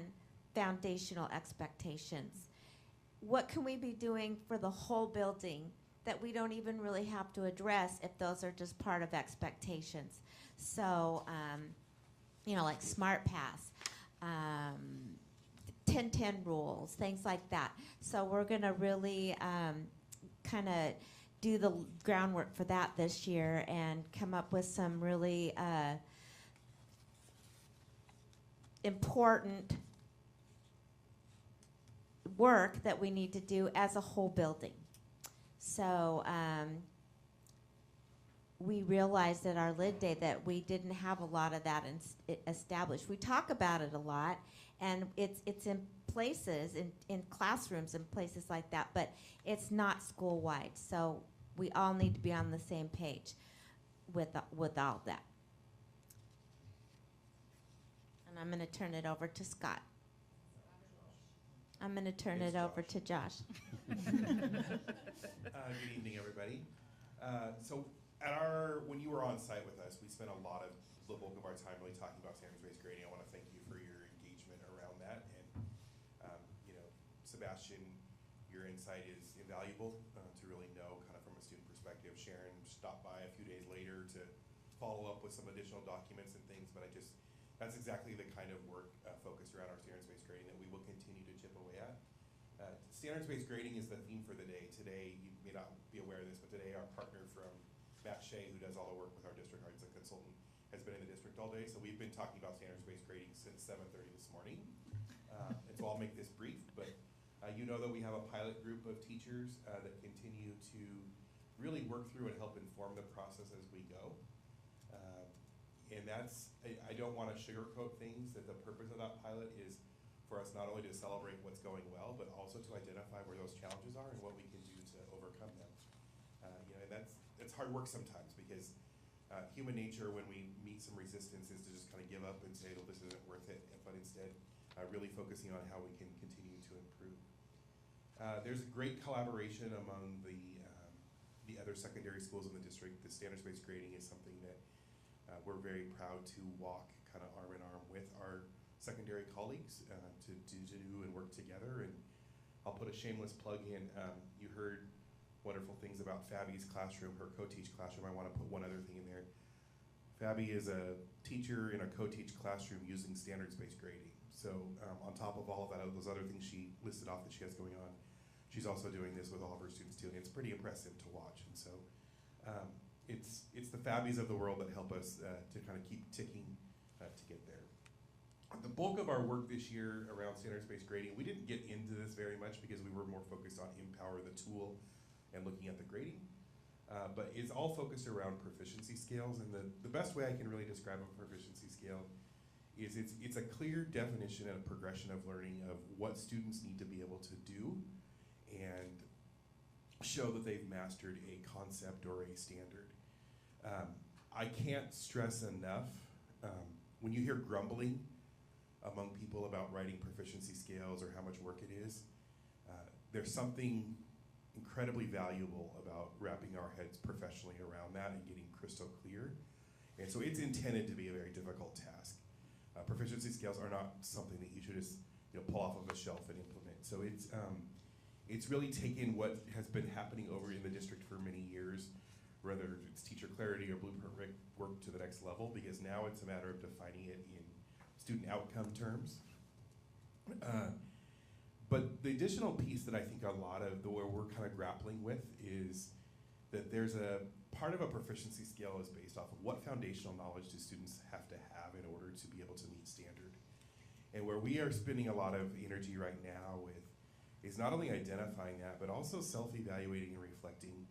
foundational expectations. What can we be doing for the whole building that we don't even really have to address if those are just part of expectations? So, you know, like Smart Pass, 10-10 rules, things like that. So we're going to really kind of do the groundwork for that this year and come up with some really important work that we need to do as a whole building. So we realized at our lid day that we didn't have a lot of that established. We talk about it a lot, and it's in places, in classrooms and places like that, but it's not school-wide. So we all need to be on the same page with all that. And I'm going to turn it over to Scott. I'm going to turn it over to Josh. Good evening, everybody. So when you were on site with us, we spent the bulk of our time really talking about standards-based grading. I want to thank you for your engagement around that. And, Sebastian, your insight is invaluable to really know kind of from a student perspective. Sharon stopped by a few days later to follow up with some additional documents and things, but that's exactly the kind of work focused around our standards-based grading that we will continue to chip away at. Standards-based grading is the theme for the day. Today, you may not be aware of this, but today our partner from Matt Shea, who does all the work with our district as a consultant, has been in the district all day. So we've been talking about standards-based grading since 7:30 this morning. And so I'll make this brief, but you know that we have a pilot group of teachers that continue to really work through and help inform the process as we go. And I don't want to sugarcoat things, that the purpose of that pilot is for us not only to celebrate what's going well, but also to identify where those challenges are and what we can do to overcome them. And it's hard work sometimes, because human nature, when we meet some resistance, is to just kind of give up and say, well, this isn't worth it, but instead really focusing on how we can continue to improve. There's a great collaboration among the other secondary schools in the district. The standards-based grading is something that we're very proud to walk kind of arm in arm with our secondary colleagues to do and work together. And I'll put a shameless plug in. You heard wonderful things about Fabi's classroom, her co-teach classroom. I want to put one other thing in there. Fabi is a teacher in a co-teach classroom using standards-based grading. So on top of all of that, those other things she listed off that she has going on, she's also doing this with all of her students too. And it's pretty impressive to watch. And so it's the Fabis of the world that help us to kind of keep ticking to get there. The bulk of our work this year around standards-based grading, we didn't get into this very much because we were more focused on Empower the tool and looking at the grading. But it's all focused around proficiency scales, and the best way I can really describe a proficiency scale is it's a clear definition and a progression of learning of what students need to be able to do and show that they've mastered a concept or a standard. I can't stress enough, when you hear grumbling among people about writing proficiency scales or how much work it is, there's something incredibly valuable about wrapping our heads professionally around that and getting crystal clear. And so it's intended to be a very difficult task. Proficiency scales are not something that you should just pull off of a shelf and implement. So it's really taken what has been happening over in the district for many years, whether it's teacher clarity or blueprint work to the next level, because now it's a matter of defining it in student outcome terms. But the additional piece that I think a lot of where we're kind of grappling with is that there's a part of a proficiency scale is based off of what foundational knowledge do students have to have in order to be able to meet standard. And where we are spending a lot of energy right now with is not only identifying that, but also self-evaluating and reflecting,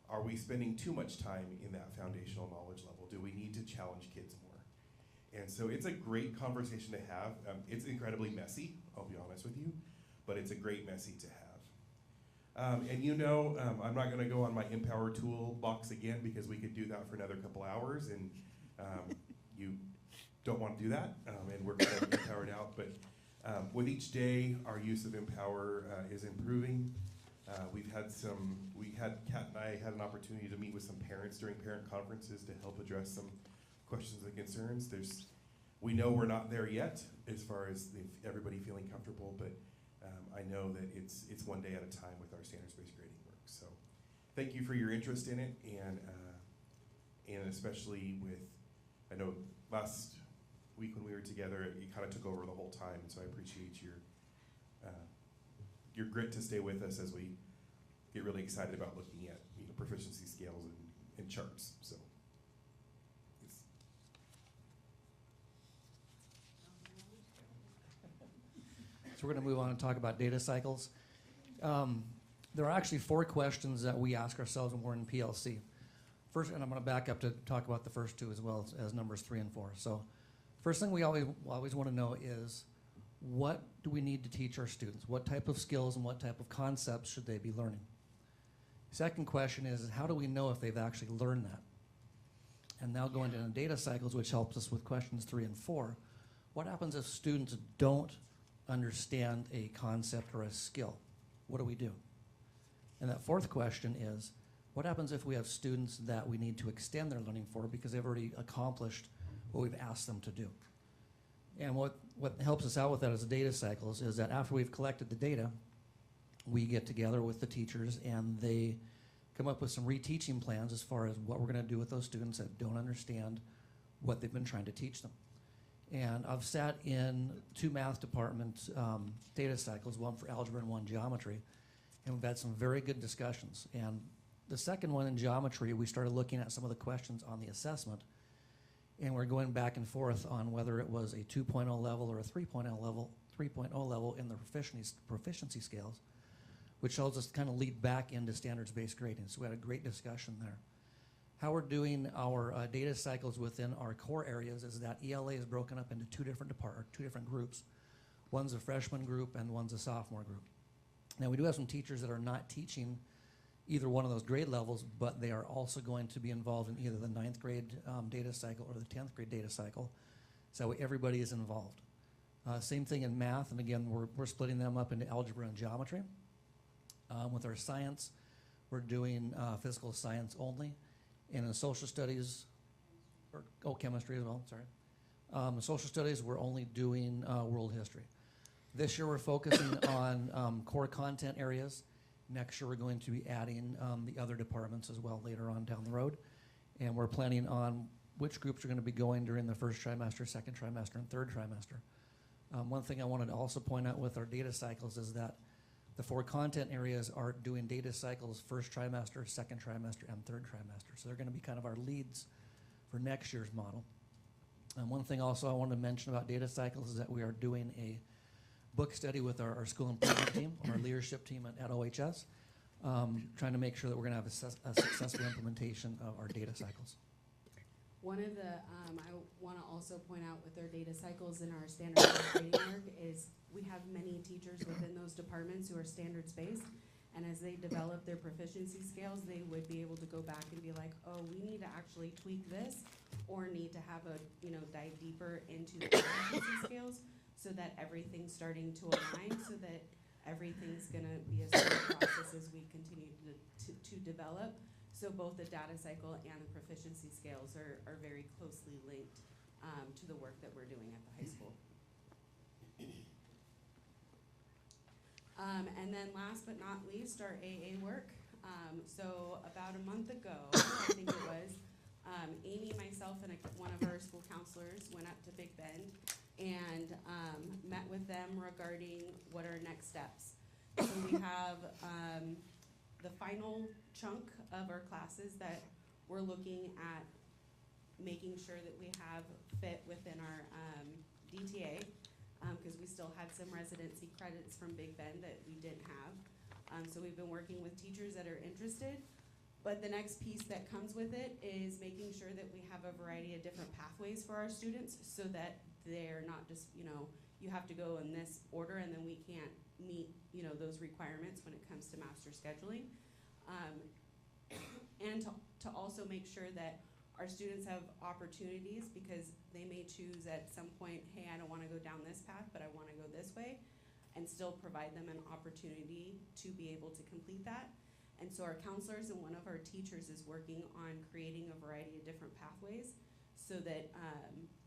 are we spending too much time in that foundational knowledge level? Do we need to challenge kids more? And so it's a great conversation to have. It's incredibly messy, I'll be honest with you, but it's a great messy to have. I'm not gonna go on my Empower toolbox again because we could do that for another couple hours, and you don't want to do that, and we're kind of empowered out. But with each day, our use of Empower is improving. Kat and I had an opportunity to meet with some parents during parent conferences to help address some questions and concerns. We know we're not there yet as far as everybody feeling comfortable, but I know that it's one day at a time with our standards-based grading work. So thank you for your interest in it, and especially with, I know last week when we were together, you kind of took over the whole time, and so I appreciate your grit to stay with us as we get really excited about looking at proficiency scales and charts. So. So we're going to move on and talk about data cycles. There are actually 4 questions that we ask ourselves when we're in PLC. First, and I'm going to back up to talk about the first 2 as well as numbers 3 and 4. So first thing we always want to know is, what do we need to teach our students? What type of skills and what type of concepts should they be learning? Second question is how do we know if they've actually learned that? And now going into data cycles, which helps us with questions 3 and 4, what happens if students don't understand a concept or a skill? What do we do? And that fourth question is, what happens if we have students that we need to extend their learning for because they've already accomplished what we've asked them to do? And what helps us out with that as data cycles is that after we've collected the data, we get together with the teachers and they come up with some reteaching plans as far as what we're going to do with those students that don't understand what they've been trying to teach them. And I've sat in 2 math department data cycles, one for algebra and one geometry, and we've had some very good discussions. And the second one in geometry, we started looking at some of the questions on the assessment, and we're going back and forth on whether it was a 2.0 level or a 3.0 level in the proficiency scales, which helps us kind of lead back into standards-based grading. So we had a great discussion there. How we're doing our data cycles within our core areas is that ELA is broken up into 2 different groups. One's a freshman group and one's a sophomore group. Now we do have some teachers that are not teaching either one of those grade levels, but they are also going to be involved in either the 9th grade data cycle or the 10th grade data cycle. So everybody is involved. Same thing in math, and again, we're splitting them up into algebra and geometry. With our science, we're doing physical science only. And in social studies, chemistry as well, sorry. Social studies, we're only doing world history. This year we're focusing on core content areas. Next year we're going to be adding the other departments as well later on down the road. And we're planning on which groups are going to be going during the first trimester, second trimester, and third trimester. One thing I wanted to also point out with our data cycles is that the 4 content areas are doing data cycles first trimester, second trimester, and third trimester. So they're going to be kind of our leads for next year's model. And one thing also I wanted to mention about data cycles is that we are doing a book study with our school improvement team, our leadership team at OHS, trying to make sure that we're going to have a successful implementation of our data cycles. One of the, I want to also point out with our data cycles in our standards-based grading work is we have many teachers within those departments who are standards-based, and as they develop their proficiency scales, they would be able to go back and be like, oh, we need to actually tweak this, or need to have a, dive deeper into the proficiency scales so that everything's starting to align, so that everything's going to be a smooth process as we continue to develop. So both the data cycle and the proficiency scales are very closely linked to the work that we're doing at the high school. And then last but not least, our AA work. So about a month ago, I think it was, Amy, myself, and one of our school counselors went up to Big Bend and met with them regarding what are next steps. So we have the final chunk of our classes that we're looking at making sure that we have fit within our DTA, because we still had some residency credits from Big Bend that we didn't have. So we've been working with teachers that are interested. But the next piece that comes with it is making sure that we have a variety of different pathways for our students so that they're not just, you have to go in this order and then we can't meet, those requirements when it comes to master scheduling. And to also make sure that our students have opportunities, because they may choose at some point, hey, I don't want to go down this path, but I want to go this way, and still provide them an opportunity to be able to complete that. And so our counselors and one of our teachers is working on creating a variety of different pathways so that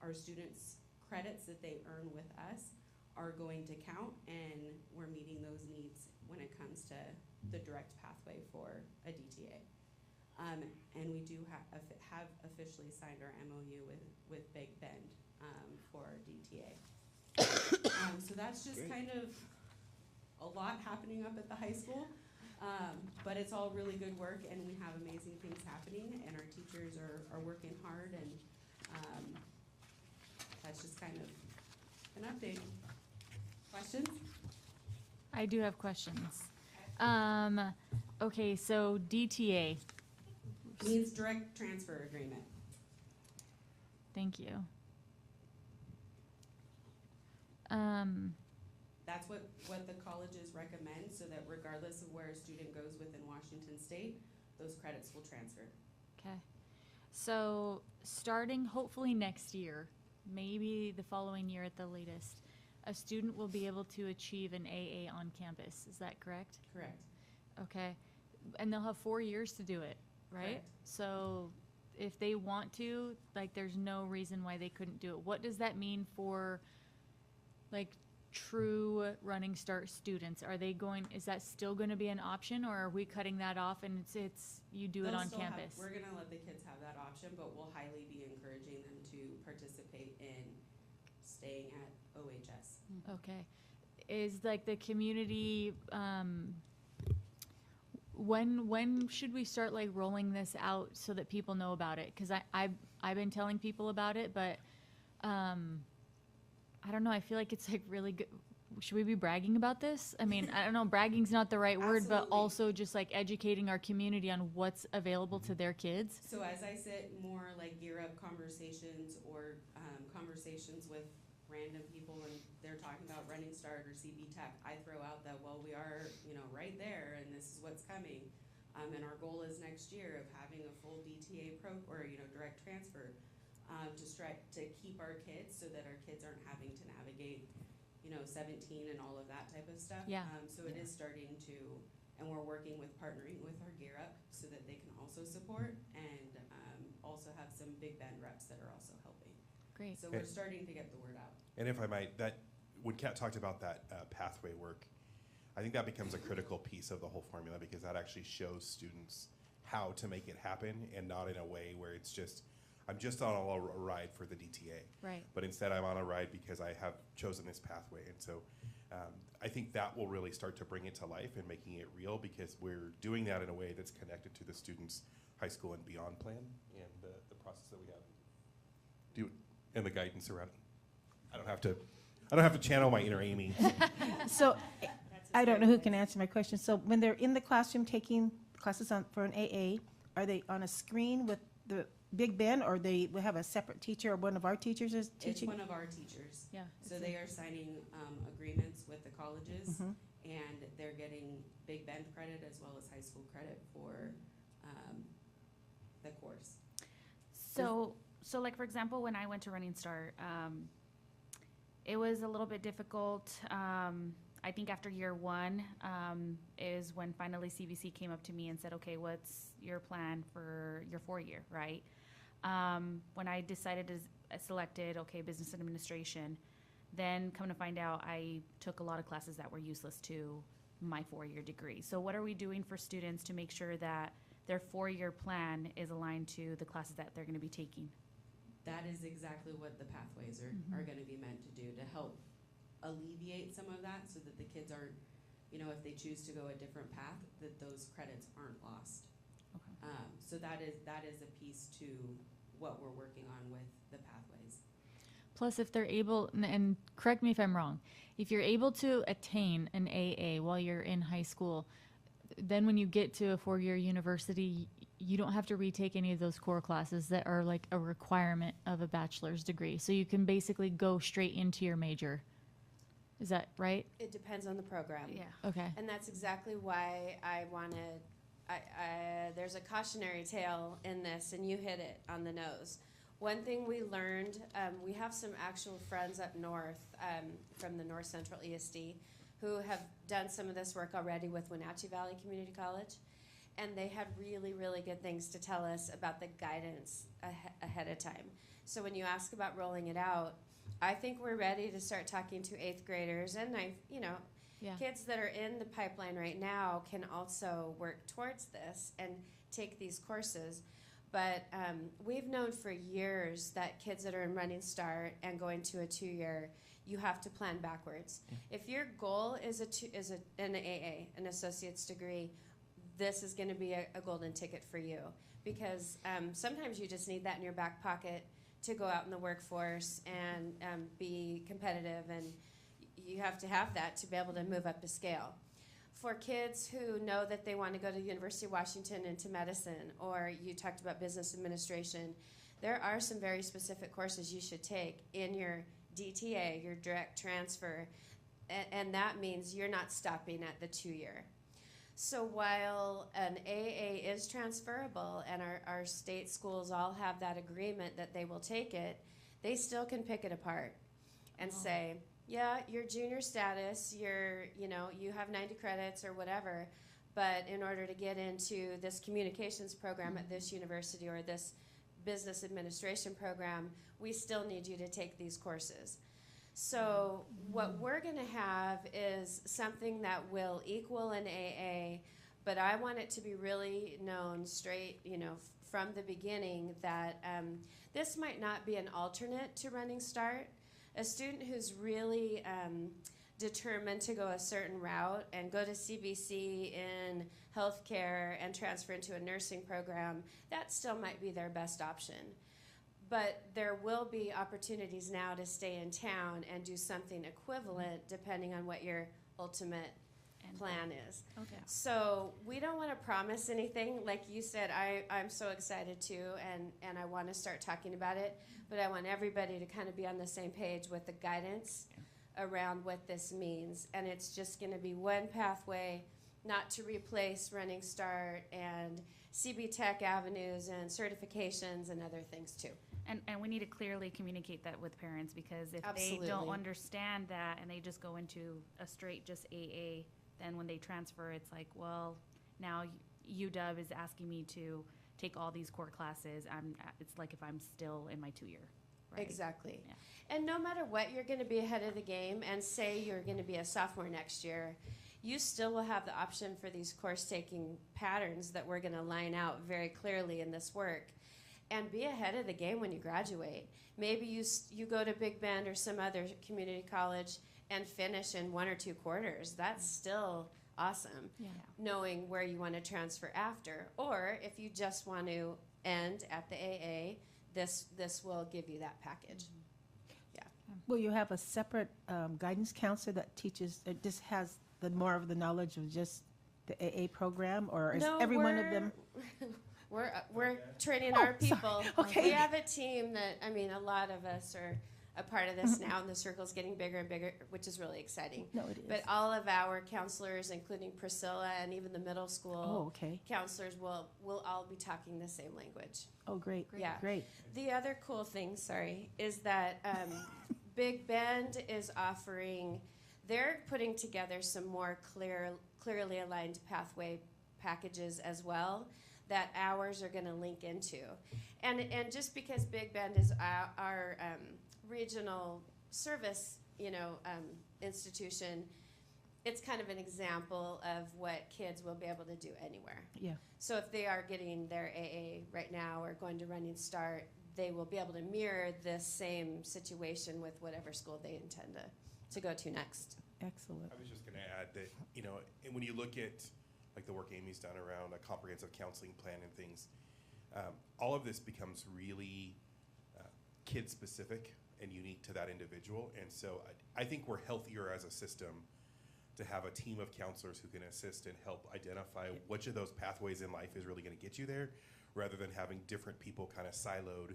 our students' credits that they earn with us are going to count, and we're meeting those needs when it comes to the direct pathway for a DTA. And we do have officially signed our MOU with Big Bend for our DTA. So that's just kind of a lot happening up at the high school. But it's all really good work, and we have amazing things happening, and our teachers are working hard, and that's just kind of an update. Questions? I do have questions. Okay, so DTA. Means direct transfer agreement. Thank you. That's what the colleges recommend, so that regardless of where a student goes within Washington State, those credits will transfer. Okay. So starting hopefully next year, maybe the following year at the latest, a student will be able to achieve an AA on campus. Is that correct? Correct. Okay. And they'll have 4 years to do it, right? Correct. So if they want to, there's no reason why they couldn't do it. What does that mean for, true Running Start students? Is that still going to be an option, or are we cutting that off and it's you do it They'll on still campus? we're gonna let the kids have that option, but we'll highly be encouraging them to participate in staying at OHS. Okay. Is the community, when should we start rolling this out so that people know about it? Because I've been telling people about it, but I don't know. I feel like it's really good. Should we be bragging about this? I mean, I don't know. Bragging's not the right word, but Absolutely. also just educating our community on what's available to their kids. So as I sit more gear up conversations or conversations with random people and they're talking about Running Start or CB Tech, I throw out that, well, we are, right there and this is what's coming. And our goal is next year of having a full DTA direct transfer to keep our kids so that our kids aren't having to navigate, 17 and all of that type of stuff. Yeah. So it is starting to, and we're working with partnering with our Gear Up so that they can also support and also have some Big Bend reps that are also helping. Great. So we're starting to get the word out. And if I might, when Kat talked about that pathway work, I think that becomes a critical piece of the whole formula, because that actually shows students how to make it happen, and not in a way where it's just, I'm just on a ride for the DTA. Right. But instead I'm on a ride because I have chosen this pathway. And so I think that will really start to bring it to life and making it real, because we're doing that in a way that's connected to the students' high school and beyond plan and the process that we have. And the guidance around it. I don't have to channel my inner Amy. So I don't know who can answer my question. So when they're in the classroom taking classes for an AA, are they on a screen with the Big Bend, or they will have a separate teacher, or one of our teachers is teaching? It's one of our teachers. Yeah. So they are signing agreements with the colleges, Mhm. and they're getting Big Bend credit as well as high school credit for the course. So for example, when I went to Running Start, it was a little bit difficult. I think after year one is when finally CBC came up to me and said, okay, what's your plan for your 4-year, right? When I decided to selected, okay, business administration, then come to find out I took a lot of classes that were useless to my 4-year degree. So what are we doing for students to make sure that their 4-year plan is aligned to the classes that they're going to be taking? That is exactly what the pathways are going to be meant to do, to help alleviate some of that so that the kids aren't, if they choose to go a different path, that those credits aren't lost. Okay. So that is a piece to what we're working on with the pathways. Plus, if they're able, and correct me if I'm wrong, if you're able to attain an AA while you're in high school, then when you get to a 4-year university, you don't have to retake any of those core classes that are like a requirement of a bachelor's degree. So you can basically go straight into your major. Is that right? It depends on the program. Yeah. Okay. And that's exactly why I wanted, there's a cautionary tale in this, and you hit it on the nose. One thing we learned, we have some actual friends up north from the North Central ESD who have done some of this work already with Wenatchee Valley Community College, and they had really, really good things to tell us about the guidance ahead of time. So when you ask about rolling it out, I think we're ready to start talking to 8th graders and kids that are in the pipeline right now can also work towards this and take these courses. But we've known for years that kids that are in Running Start and going to a 2-year, you have to plan backwards. Yeah. If your goal is an AA, an associate's degree, this is going to be a golden ticket for you, because sometimes you just need that in your back pocket to go out in the workforce and be competitive, and you have to have that to be able to move up the scale. For kids who know that they want to go to the University of Washington into medicine, or you talked about business administration, there are some very specific courses you should take in your DTA, your direct transfer, and that means you're not stopping at the 2-year. So while an AA is transferable and our state schools all have that agreement that they will take it, they still can pick it apart and say, yeah, your junior status, you have 90 credits or whatever, but in order to get into this communications program at this university or this business administration program, we still need you to take these courses. So what we're going to have is something that will equal an AA, but I want it to be really known straight, from the beginning that this might not be an alternate to Running Start. A student who's really determined to go a certain route and go to CBC in healthcare and transfer into a nursing program, that still might be their best option. But there will be opportunities now to stay in town and do something equivalent depending on what your ultimate plan is. Okay. So we don't want to promise anything. Like you said, I'm so excited too, and I want to start talking about it, but I want everybody to kind of be on the same page with the guidance around what this means. And it's just going to be one pathway, not to replace Running Start and CB Tech avenues and certifications and other things too. And we need to clearly communicate that with parents, because if Absolutely. they don't understand that and they just go into a straight just AA, then when they transfer, it's like, well, now UW is asking me to take all these core classes. It's like if I'm still in my 2-year. Right? Exactly. Yeah. And no matter what, you're going to be ahead of the game, and say you're going to be a sophomore next year, you still will have the option for these course-taking patterns that we're going to line out very clearly in this work, and be ahead of the game when you graduate. Maybe you go to Big Bend or some other community college and finish in 1 or 2 quarters. That's still awesome, Yeah. knowing where you want to transfer after. Or if you just want to end at the AA, this will give you that package. Will you have a separate guidance counselor that teaches, just has more of the knowledge of just the AA program, or is No, every one of them? We're training Oh, our sorry. people. Okay. We have a team that, a lot of us are a part of this now, and the circle's getting bigger and bigger, which is really exciting. No, it is. But all of our counselors, including Priscilla and even the middle school Oh, okay. counselors, will all be talking the same language. Oh, great. Yeah. Great. The other cool thing, is that Big Bend is offering, they're putting together some more clearly aligned pathway packages as well that ours are going to link into. And just because Big Bend is our regional service, institution, it's kind of an example of what kids will be able to do anywhere. Yeah. So if they are getting their AA right now or going to Running Start, they will be able to mirror this same situation with whatever school they intend to go to next. Excellent. I was just going to add that, you know, and when you look at like the work Amy's done around a comprehensive counseling plan and things, all of this becomes really kid specific and unique to that individual. And so I think we're healthier as a system to have a team of counselors who can assist and help identify which of those pathways in life is really going to get you there, rather than having different people kind of siloed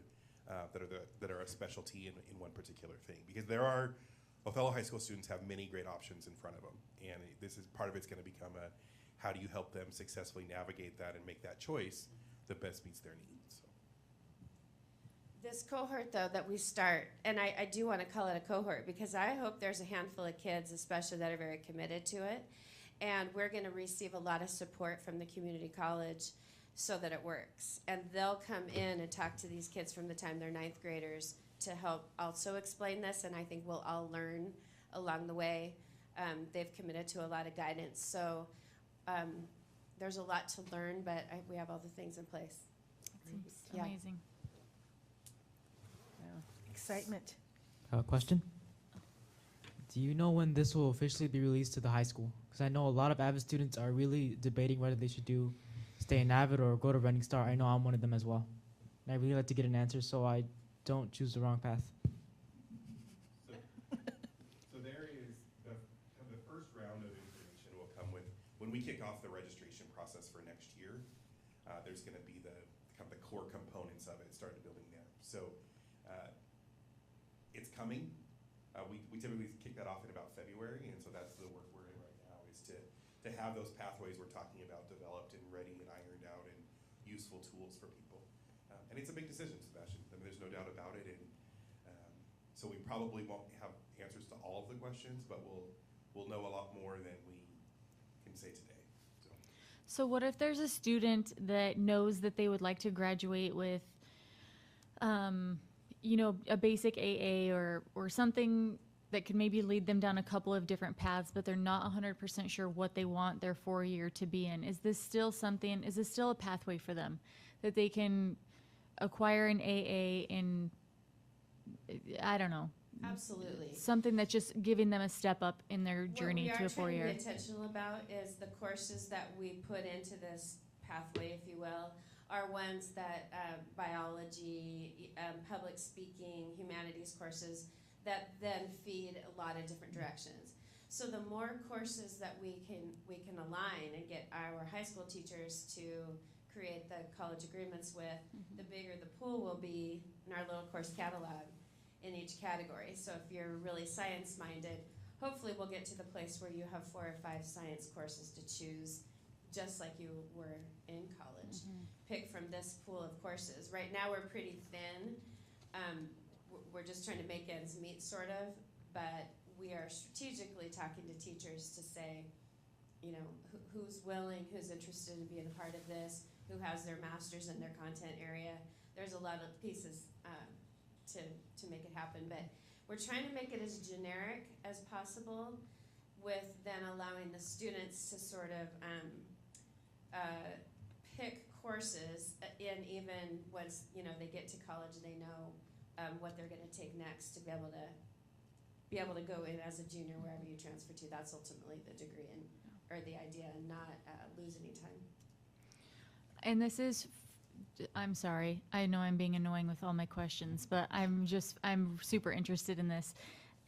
that are a specialty in one particular thing. Because Othello High School students have many great options in front of them, and this is part of it's going to become how do you help them successfully navigate that and make that choice that best meets their needs. So. This cohort, though, that we start, and I do want to call it a cohort because I hope there's a handful of kids, especially that are very committed to it, and we're going to receive a lot of support from the community college so that it works. And they'll come in and talk to these kids from the time they're ninth graders to help also explain this, and I think we'll all learn along the way. They've committed to a lot of guidance, so there's a lot to learn, but we have all the things in place. It's Yeah. amazing. Wow. Excitement. I have a question. Do you know when this will officially be released to the high school? Because I know a lot of Avid students are really debating whether they should stay in Avid or go to Running Start. I know I'm one of them as well. And I really like to get an answer so I don't choose the wrong path. So there is the first round of information will come with when we kick off the registration process for next year. There's going to be the core components of it started building there. So it's coming. We typically kick that off in about February, and so that's the work we're in right now, is to have those pathways we're talking about developed and ready and ironed out and useful tools for people. And it's a big decision, Sebastian. I mean, there's no doubt about it. And so we probably won't have answers to all of the questions, but we'll know a lot more than we can say today. So what if there's a student that knows that they would like to graduate with, a basic AA or something that could maybe lead them down a couple of different paths, but they're not 100% sure what they want their 4-year to be in? Is this still a pathway for them that they can acquire an AA in, I don't know, Absolutely. something that's just giving them a step up in their journey to a 4-year? What we are trying to be intentional about is the courses that we put into this pathway, if you will, are ones that biology, public speaking, humanities courses that then feed a lot of different directions. So the more courses that we can align and get our high school teachers to create the college agreements with, the bigger the pool will be in our little course catalog in each category. So if you're really science-minded, hopefully we'll get to the place where you have 4 or 5 science courses to choose, just like you were in college. Pick from this pool of courses. Right now we're pretty thin. We're just trying to make ends meet, sort of, but we are strategically talking to teachers to say, who's willing, who's interested in being a part of this, who has their master's in their content area. There's a lot of pieces to make it happen, but we're trying to make it as generic as possible, with then allowing the students to sort of pick courses in even once they get to college and they know what they're going to take next, to be able to go in as a junior wherever you transfer to. That's ultimately the degree or the idea, and not lose any time. And this is, I'm sorry, I know I'm being annoying with all my questions, but I'm super interested in this.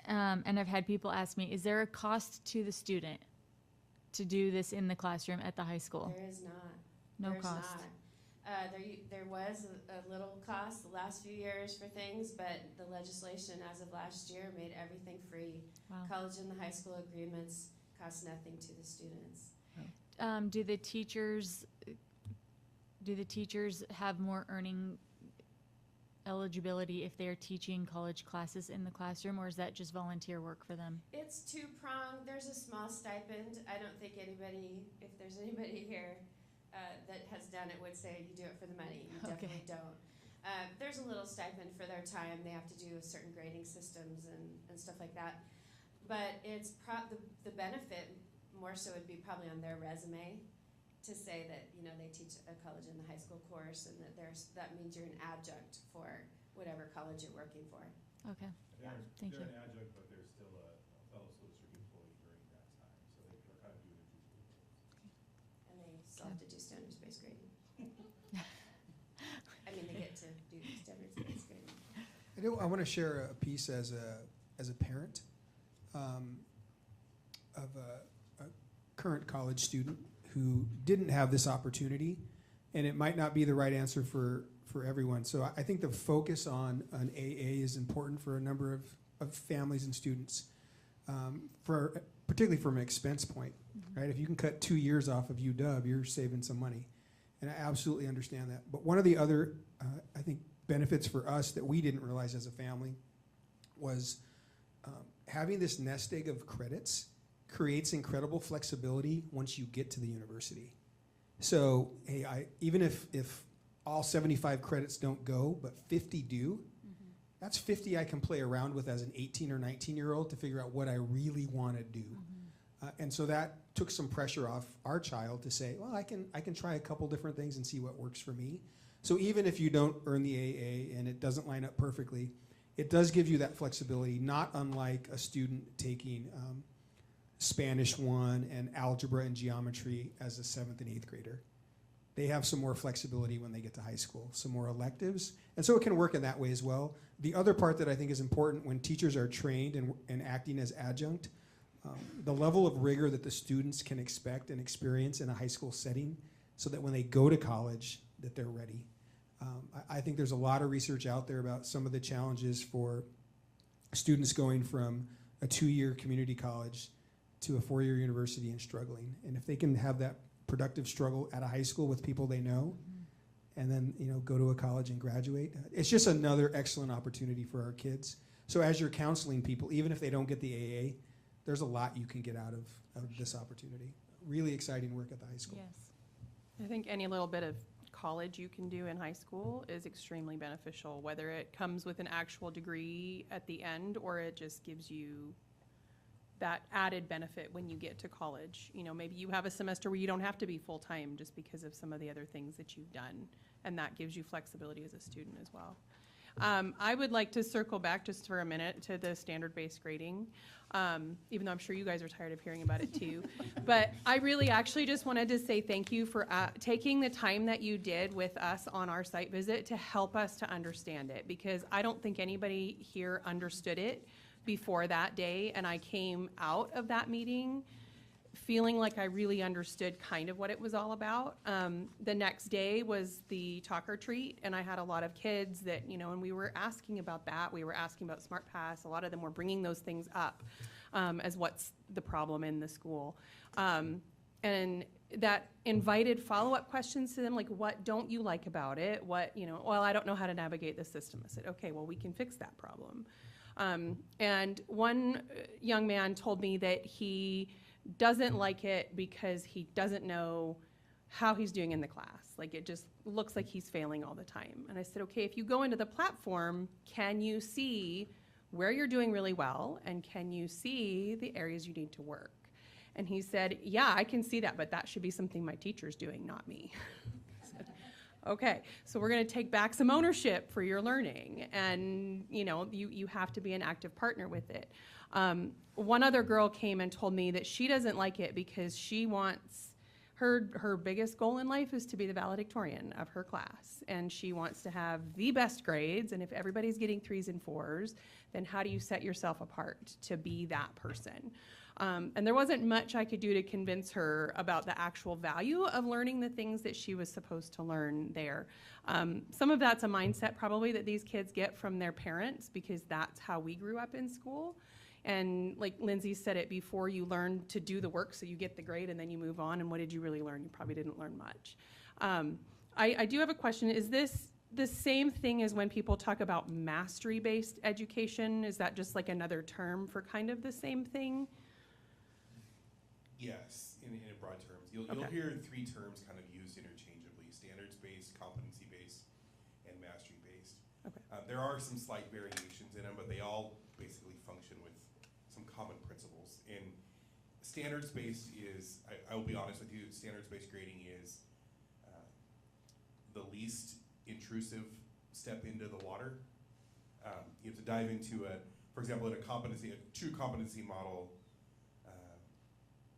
And I've had people ask me, is there a cost to the student to do this in the classroom at the high school? There is not. No There's cost. Not. There was a little cost the last few years for things, but the legislation as of last year made everything free. Wow. College and the high school agreements cost nothing to the students. Do the teachers have more earning eligibility if they're teaching college classes in the classroom, or is that just volunteer work for them? It's two-pronged. There's a small stipend. I don't think if there's anybody here that has done it, would say you do it for the money. You definitely don't. There's a little stipend for their time. They have to do certain grading systems and stuff like that. But it's the benefit more so would be probably on their resume to say that, you know, they teach a college in the high school course and that that means you're an adjunct for whatever college you're working for. Okay, Yeah. thank you. They're an adjunct, but they're still a fellow school district employee during that time, so they're kind of doing a two school course. And they still have to do standards-based grading. I mean, they get to do standards-based grading. I want to share a piece as a parent of a current college student who didn't have this opportunity, and it might not be the right answer for everyone. So I think the focus on an AA is important for a number of families and students, particularly from an expense point, right? If you can cut 2 years off of UW, you're saving some money, and I absolutely understand that. But one of the other, I think, benefits for us that we didn't realize as a family was having this nest egg of credits creates incredible flexibility once you get to the university. So, hey, even if all 75 credits don't go, but 50 do, that's 50 I can play around with as an 18 or 19-year-old to figure out what I really want to do. And so that took some pressure off our child to say, well, I can try a couple different things and see what works for me. So even if you don't earn the AA and it doesn't line up perfectly, it does give you that flexibility, not unlike a student taking Spanish 1 and algebra and geometry as a 7th and 8th grader. They have some more flexibility when they get to high school, some more electives. And so it can work in that way as well. The other part that I think is important when teachers are trained and acting as adjunct, the level of rigor that the students can expect and experience in a high school setting so that when they go to college, that they're ready. I think there's a lot of research out there about some of the challenges for students going from a 2-year community college to a 4-year university and struggling. And if they can have that productive struggle at a high school with people they know, and then go to a college and graduate, it's just another excellent opportunity for our kids. So as you're counseling people, even if they don't get the AA, there's a lot you can get out of this opportunity. Really exciting work at the high school. Yes. I think any little bit of college you can do in high school is extremely beneficial, whether it comes with an actual degree at the end or it just gives you that added benefit when you get to college. Maybe you have a semester where you don't have to be full-time just because of some of the other things that you've done, and that gives you flexibility as a student as well. I would like to circle back just for a minute to the standard-based grading, even though I'm sure you guys are tired of hearing about it too. But I really actually just wanted to say thank you for taking the time that you did with us on our site visit to help us to understand it, because I don't think anybody here understood it before that day, and I came out of that meeting feeling like I really understood kind of what it was all about. The next day was the talk or treat, and I had a lot of kids that, and we were asking about that. We were asking about SmartPass. A lot of them were bringing those things up as what's the problem in the school. And that invited follow-up questions to them, like, what don't you like about it? What, well, I don't know how to navigate the system. I said, okay, well, we can fix that problem. And one young man told me that he doesn't like it because he doesn't know how he's doing in the class. Like, it just looks like he's failing all the time. And I said, okay, if you go into the platform, can you see where you're doing really well, and can you see the areas you need to work? And he said, yeah, I can see that, but that should be something my teacher's doing, not me. Okay, so we're going to take back some ownership for your learning, and you have to be an active partner with it. One other girl came and told me that she doesn't like it because she wants, her biggest goal in life is to be the valedictorian of her class, and she wants to have the best grades, and if everybody's getting 3s and 4s, then how do you set yourself apart to be that person? And there wasn't much I could do to convince her about the actual value of learning the things that she was supposed to learn there. Some of that's a mindset probably that these kids get from their parents, because that's how we grew up in school. And like Lindsay said it before, you learn to do the work so you get the grade and then you move on, and what did you really learn? You probably didn't learn much. I do have a question. Is this the same thing as when people talk about mastery-based education? Is that just like another term for kind of the same thing? Yes, in broad terms. You'll hear 3 terms kind of used interchangeably: standards-based, competency-based, and mastery-based. Okay. There are some slight variations in them, but they all basically function with some common principles. And standards-based is, I will be honest with you, standards-based grading is the least intrusive step into the water. You have to dive into for example, in a true competency model,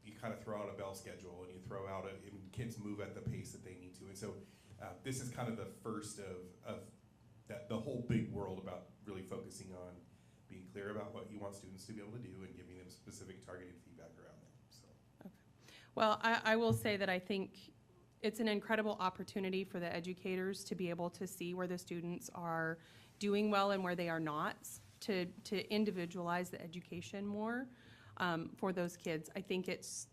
you kind of throw out a bell schedule and you throw out kids move at the pace that they need to. And so this is kind of the first of the whole big world about really focusing on being clear about what you want students to be able to do and giving them specific targeted feedback around them. So. Well, I will say that I think it's an incredible opportunity for the educators to be able to see where the students are doing well and where they are not, to individualize the education more for those kids. I think it's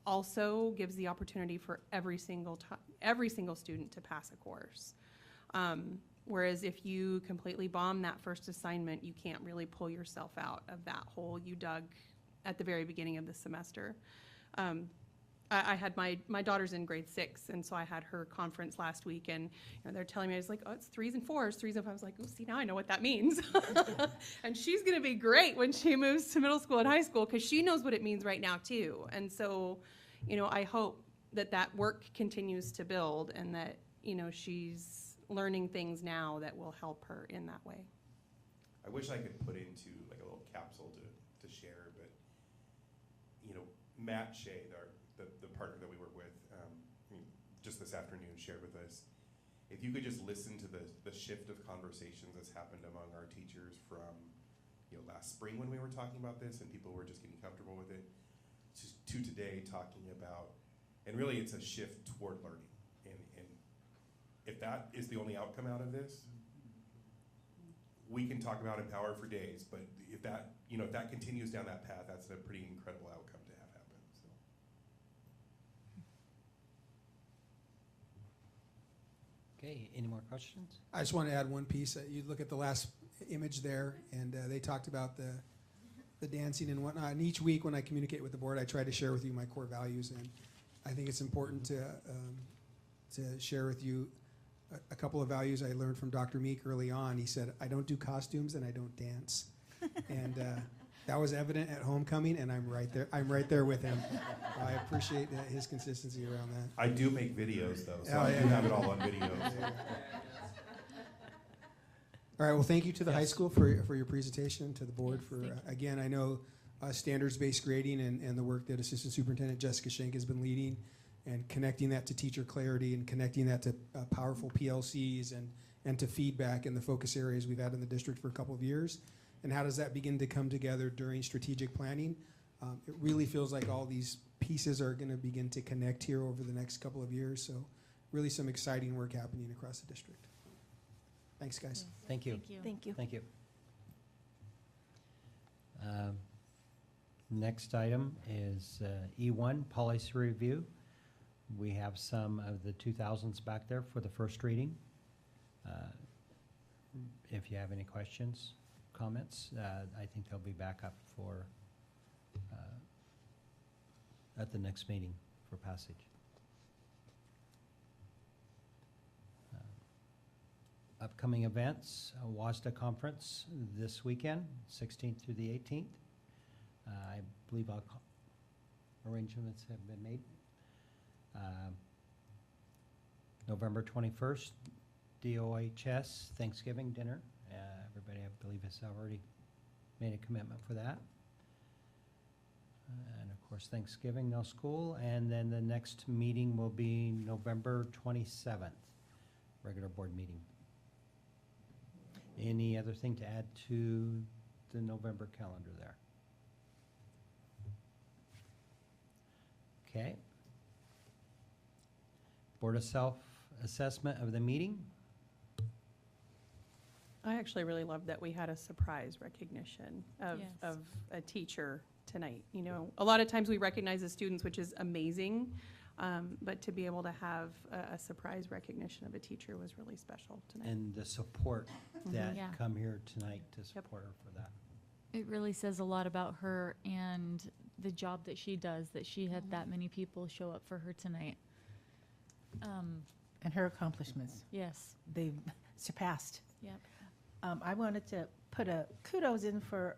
also gives the opportunity for every single student to pass a course. Whereas if you completely bomb that first assignment, you can't really pull yourself out of that hole you dug at the very beginning of the semester. I had my daughter's in grade 6, and so I had her conference last week, and they're telling me, I was like, oh, it's 3s and 4s, 3s and 5s. I was like, oh, see, now I know what that means. And she's going to be great when she moves to middle school and high school, because she knows what it means right now too. And so, I hope that work continues to build, and that, she's learning things now that will help her in that way. I wish I could put into like a little capsule to share, but Matt Shea, the partner that we work with, just this afternoon shared with us, if you could just listen to the shift of conversations that's happened among our teachers from last spring when we were talking about this and people were just getting comfortable with it, to today talking about, and really it's a shift toward learning. And if that is the only outcome out of this, we can talk about Empower for days, but if that continues down that path, that's a pretty incredible outcome to have happen. So. Okay, any more questions? I just want to add one piece. You look at the last image there, and they talked about the dancing and whatnot. And each week when I communicate with the board, I try to share with you my core values. And I think it's important to share with you a couple of values I learned from Dr. Meek early on. He said, I don't do costumes and I don't dance. And that was evident at homecoming, and I'm right there with him. I appreciate his consistency around that. I do make videos though, so I do have it all on video. All right, well, thank you to the high school for your presentation, to the board for, again, I know standards-based grading and the work that Assistant Superintendent Jessica Schenk has been leading, and connecting that to teacher clarity and connecting that to powerful PLCs and to feedback in the focus areas we've had in the district for a couple of years. And how does that begin to come together during strategic planning? It really feels like all these pieces are going to begin to connect here over the next couple of years. So really some exciting work happening across the district. Thanks, guys. Thank you. Thank you. Thank you. Next item is E1, policy review. We have some of the 2000s back there for the first reading. If you have any questions, comments, I think they'll be back up for at the next meeting for passage. Upcoming events, WASDA conference this weekend, 16th through the 18th. I believe arrangements have been made. November 21st, DOHS Thanksgiving dinner. Everybody, I believe, has already made a commitment for that. And of course, Thanksgiving, no school. And then the next meeting will be November 27th, regular board meeting. Any other thing to add to the November calendar there? Okay. Board of Self-Assessment of the meeting. I actually really loved that we had a surprise recognition of a teacher tonight. A lot of times we recognize the students, which is amazing, but to be able to have a surprise recognition of a teacher was really special tonight. And the support that Yeah. come here tonight to support her for that. It really says a lot about her and the job that she does, that she had that many people show up for her tonight. And her accomplishments, Yes. they've surpassed. Yep. I wanted to put a kudos in for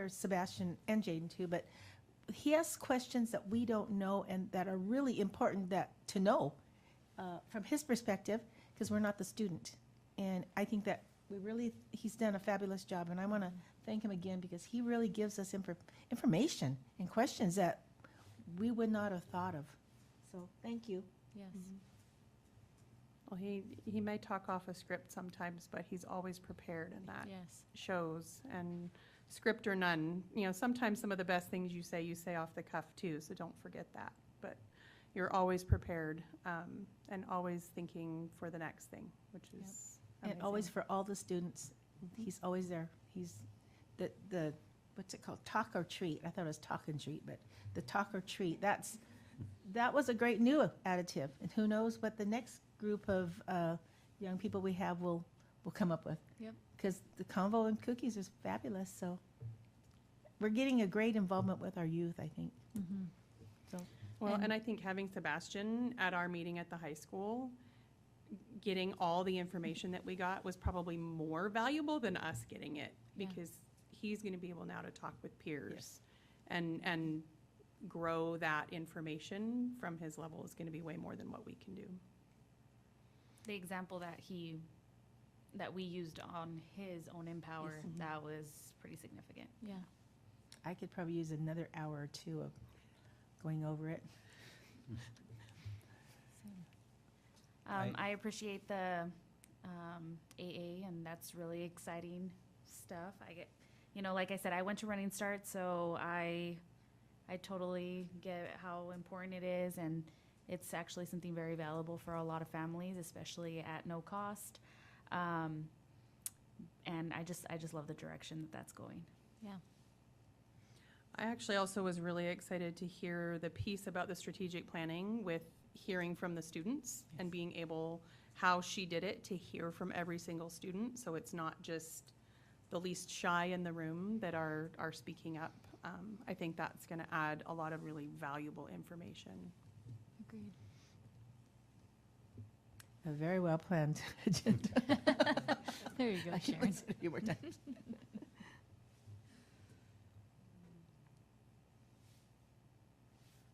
Sebastian and Jaden too, but he asks questions that we don't know and that are really important to know from his perspective, because we're not the student. And I think that he's done a fabulous job, and I want to thank him again because he really gives us information and questions that we would not have thought of. So, thank you. Yes. Well, he may talk off a script sometimes, but he's always prepared, and that Yes. shows. And script or none, sometimes some of the best things you say off the cuff too, so don't forget that. But you're always prepared, and always thinking for the next thing, which is And always amazing. for all the students. He's always there. He's the what's it called? Talk or treat. I thought it was talk and treat, but the talk or treat, that was a great new additive. And who knows what the next group of young people we have will come up with. Yep. Because the convo and cookies is fabulous, so we're getting a great involvement with our youth, I think. Mm-hmm. So, Well, and I think having Sebastian at our meeting at the high school, getting all the information that we got was probably more valuable than us getting it, Yeah. because he's going to be able now to talk with peers and grow that information from his level is going to be way more than what we can do. The example that we used on his own Empower, Yes. that was pretty significant. Yeah. I could probably use another hour or two of going over it. I appreciate the AA, and that's really exciting stuff. I get, like I said, I went to Running Start, so I totally get how important it is, and it's actually something very valuable for a lot of families, especially at no cost. And I just love the direction that that's going. Yeah. I actually also was really excited to hear the piece about the strategic planning with hearing from the students and being able, how she did it, to hear from every single student. So it's not just the least shy in the room that are speaking up. I think that's going to add a lot of really valuable information. Agreed. A very well-planned agenda. There you go, I can Sharon. say it a few more times.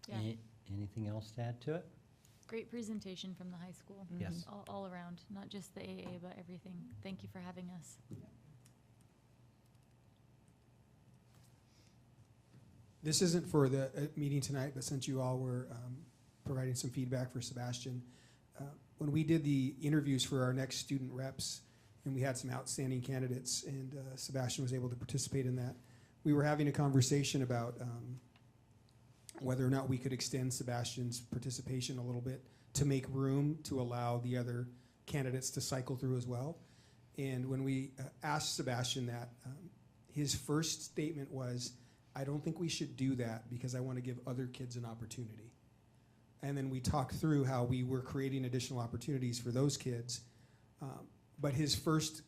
Yeah. Anything else to add to it? Great presentation from the high school. Yes. All around, not just the AA, but everything. Thank you for having us. This isn't for the meeting tonight, but since you all were providing some feedback for Sebastian, when we did the interviews for our next student reps, and we had some outstanding candidates, and Sebastian was able to participate in that, we were having a conversation about whether or not we could extend Sebastian's participation a little bit to make room to allow the other candidates to cycle through as well. And when we asked Sebastian that, his first statement was, I don't think we should do that because I want to give other kids an opportunity. And then we talked through how we were creating additional opportunities for those kids. But his first,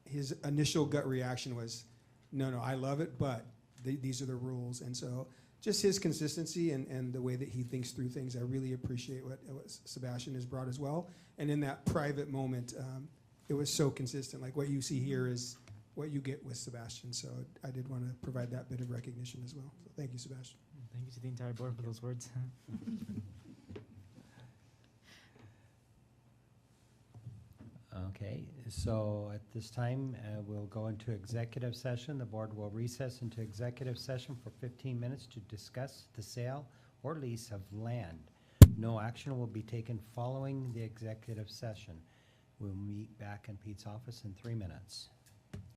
his initial gut reaction was, no, I love it, but these are the rules. And so just his consistency and the way that he thinks through things, I really appreciate what Sebastian has brought as well. And in that private moment, it was so consistent. Like what you see here is what you get with Sebastian. So I did want to provide that bit of recognition as well. So thank you, Sebastian. Thank you to the entire board for those words. Okay, so at this time, we'll go into executive session. The board will recess into executive session for 15 minutes to discuss the sale or lease of land. No action will be taken following the executive session. We'll meet back in Pete's office in 3 minutes.